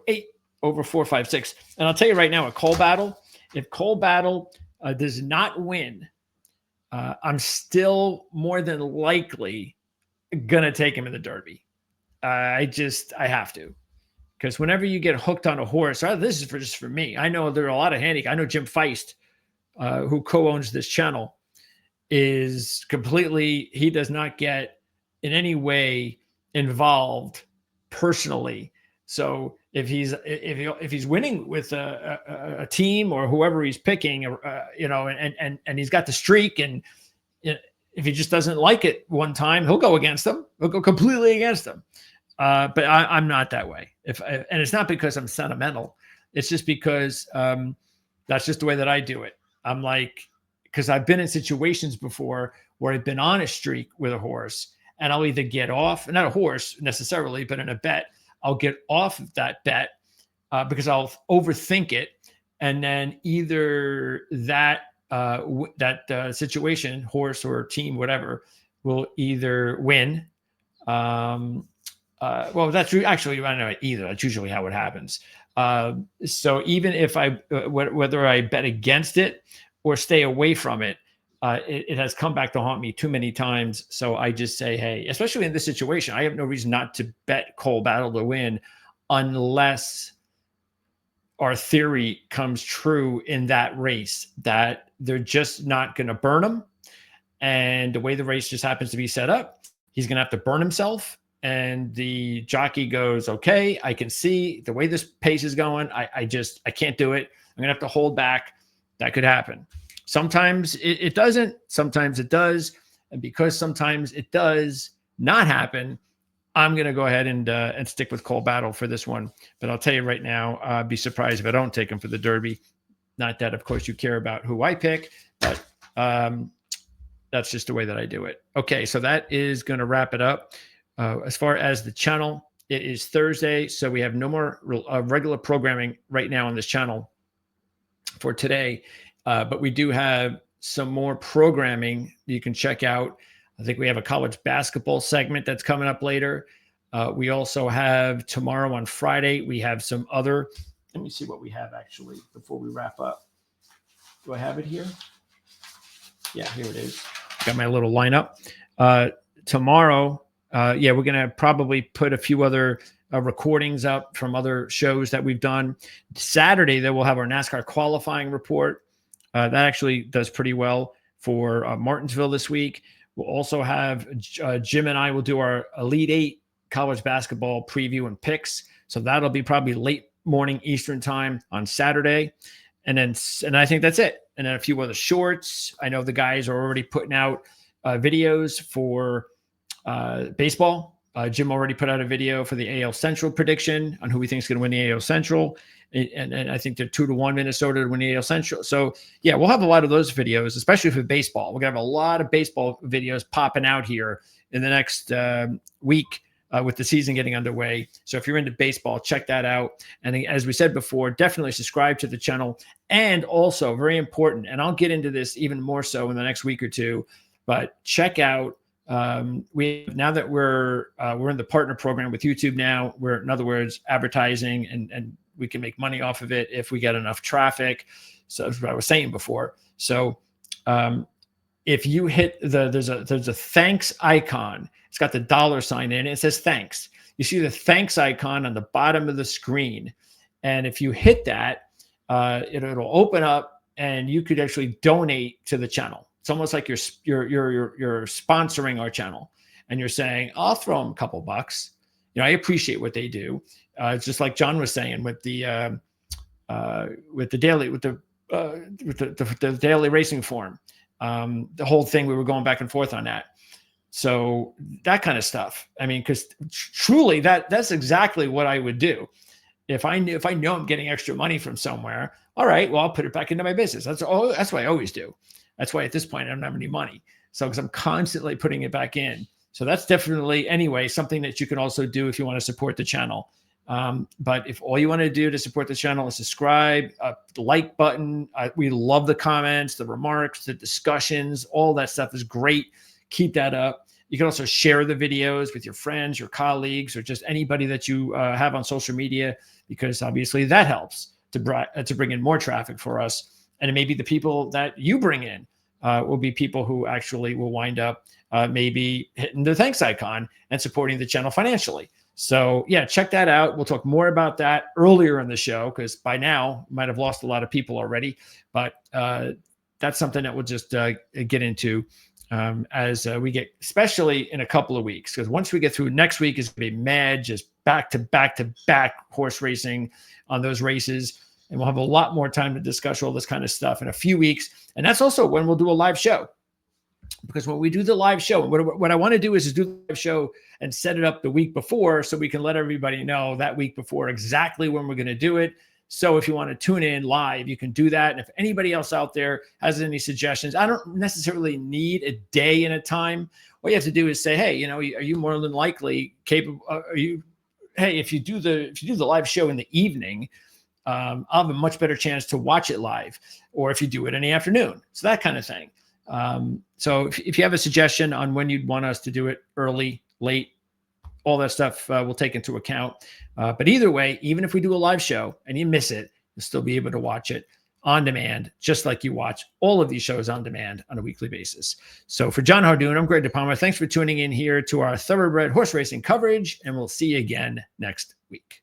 8/4-5-6. And I'll tell you right now, a Cole Battle, if Cole Battle does not win, I'm still more than likely going to take him in the Derby. I have to. Because whenever you get hooked on a horse, this is just for me. I know there are a lot of handicaps. I know Jim Feist, who co-owns this channel, is completely, he does not get in any way involved personally. So if he's winning with a team or whoever he's picking, and he's got the streak, and if he just doesn't like it one time, he'll go against them. He'll go completely against them. But I'm not that way. And it's not because I'm sentimental. It's just because that's just the way that I do it. I'm like, because I've been in situations before where I've been on a streak with a horse, and I'll either get off, not a horse necessarily, but in a bet, I'll get off of that bet because I'll overthink it, and then either that situation, horse or team, whatever, will either win. Well, that's actually, I don't know either. That's usually how it happens. So even if whether I bet against it or stay away from it, it has come back to haunt me too many times. So I just say, hey, especially in this situation, I have no reason not to bet Cole Battle to win unless our theory comes true in that race, that they're just not going to burn him. And the way the race just happens to be set up, he's going to have to burn himself. And the jockey goes, okay, I can see the way this pace is going. I can't do it. I'm going to have to hold back. That could happen. Sometimes it doesn't. Sometimes it does. And because sometimes it does not happen, I'm going to go ahead and stick with Cole Battle for this one. But I'll tell you right now, I'd be surprised if I don't take him for the Derby. Not that, of course, you care about who I pick, but that's just the way that I do it. Okay, so that is going to wrap it up. As far as the channel, it is Thursday, so we have no more regular programming right now on this channel for today. But we do have some more programming you can check out. I think we have a college basketball segment that's coming up later. We also have tomorrow on Friday, we have some other, let me see what we have actually before we wrap up. Do I have it here? Yeah, here it is. Got my little lineup. Tomorrow, we're going to probably put a few other recordings up from other shows that we've done. Saturday, then we'll have our NASCAR qualifying report. That actually does pretty well for Martinsville this week. We'll also have Jim and I will do our Elite Eight college basketball preview and picks. So that'll be probably late morning Eastern time on Saturday. And I think that's it. And then a few other shorts. I know the guys are already putting out videos for baseball. Jim already put out a video for the AL Central prediction on who we think is going to win the AL Central. And I think they're 2-1 Minnesota to win the AL Central. So yeah, we'll have a lot of those videos, especially for baseball. We're going to have a lot of baseball videos popping out here in the next week with the season getting underway. So if you're into baseball, check that out. And as we said before, definitely subscribe to the channel. And also very important, and I'll get into this even more so in the next week or two, but check out now that we're in the partner program with YouTube now, we're, in other words, advertising and we can make money off of it if we get enough traffic. So that's what I was saying before. So if you hit there's a thanks icon, it's got the $sign in it. It says thanks. You see the thanks icon on the bottom of the screen. And if you hit that, it'll open up and you could actually donate to the channel. It's almost like you're sponsoring our channel and you're saying, I'll throw them a couple bucks. I appreciate what they do. It's just like John was saying with the daily racing form, the whole thing, we were going back and forth on that. So that kind of stuff. I mean, because truly that's exactly what I would do. If I know I'm getting extra money from somewhere, all right, well, I'll put it back into my business. That's what I always do. That's why at this point I don't have any money. So because I'm constantly putting it back in. So that's definitely, anyway, something that you can also do if you want to support the channel. But if all you want to do to support the channel is subscribe, the like button, we love the comments, the remarks, the discussions, all that stuff is great. Keep that up. You can also share the videos with your friends, your colleagues, or just anybody that you have on social media, because obviously that helps to bring in more traffic for us. And it may be the people that you bring in will be people who actually will wind up maybe hitting the thanks icon and supporting the channel financially. So yeah, check that out. We'll talk more about that earlier in the show, because by now might have lost a lot of people already, but that's something that we'll just get into as we get, especially in a couple of weeks, because once we get through next week is going to be mad, just back to back horse racing on those races. And we'll have a lot more time to discuss all this kind of stuff in a few weeks. And that's also when we'll do a live show. because when we do the live show, what I want to do is do the live show and set it up the week before so we can let everybody know that week before exactly when we're going to do it. So if you want to tune in live, you can do that. And if anybody else out there has any suggestions, I don't necessarily need a day and a time. All you have to do is say, hey, are you more than likely capable? Hey, if you do the live show in the evening, I'll have a much better chance to watch it live, or if you do it in the afternoon. So that kind of thing. So if you have a suggestion on when you'd want us to do it, early, late, all that stuff we'll take into account. But either way, even if we do a live show and you miss it, you'll still be able to watch it on demand, just like you watch all of these shows on demand on a weekly basis. So for Jon Hardoon, I'm Greg DePalma. Thanks for tuning in here to our Thoroughbred horse racing coverage, and we'll see you again next week.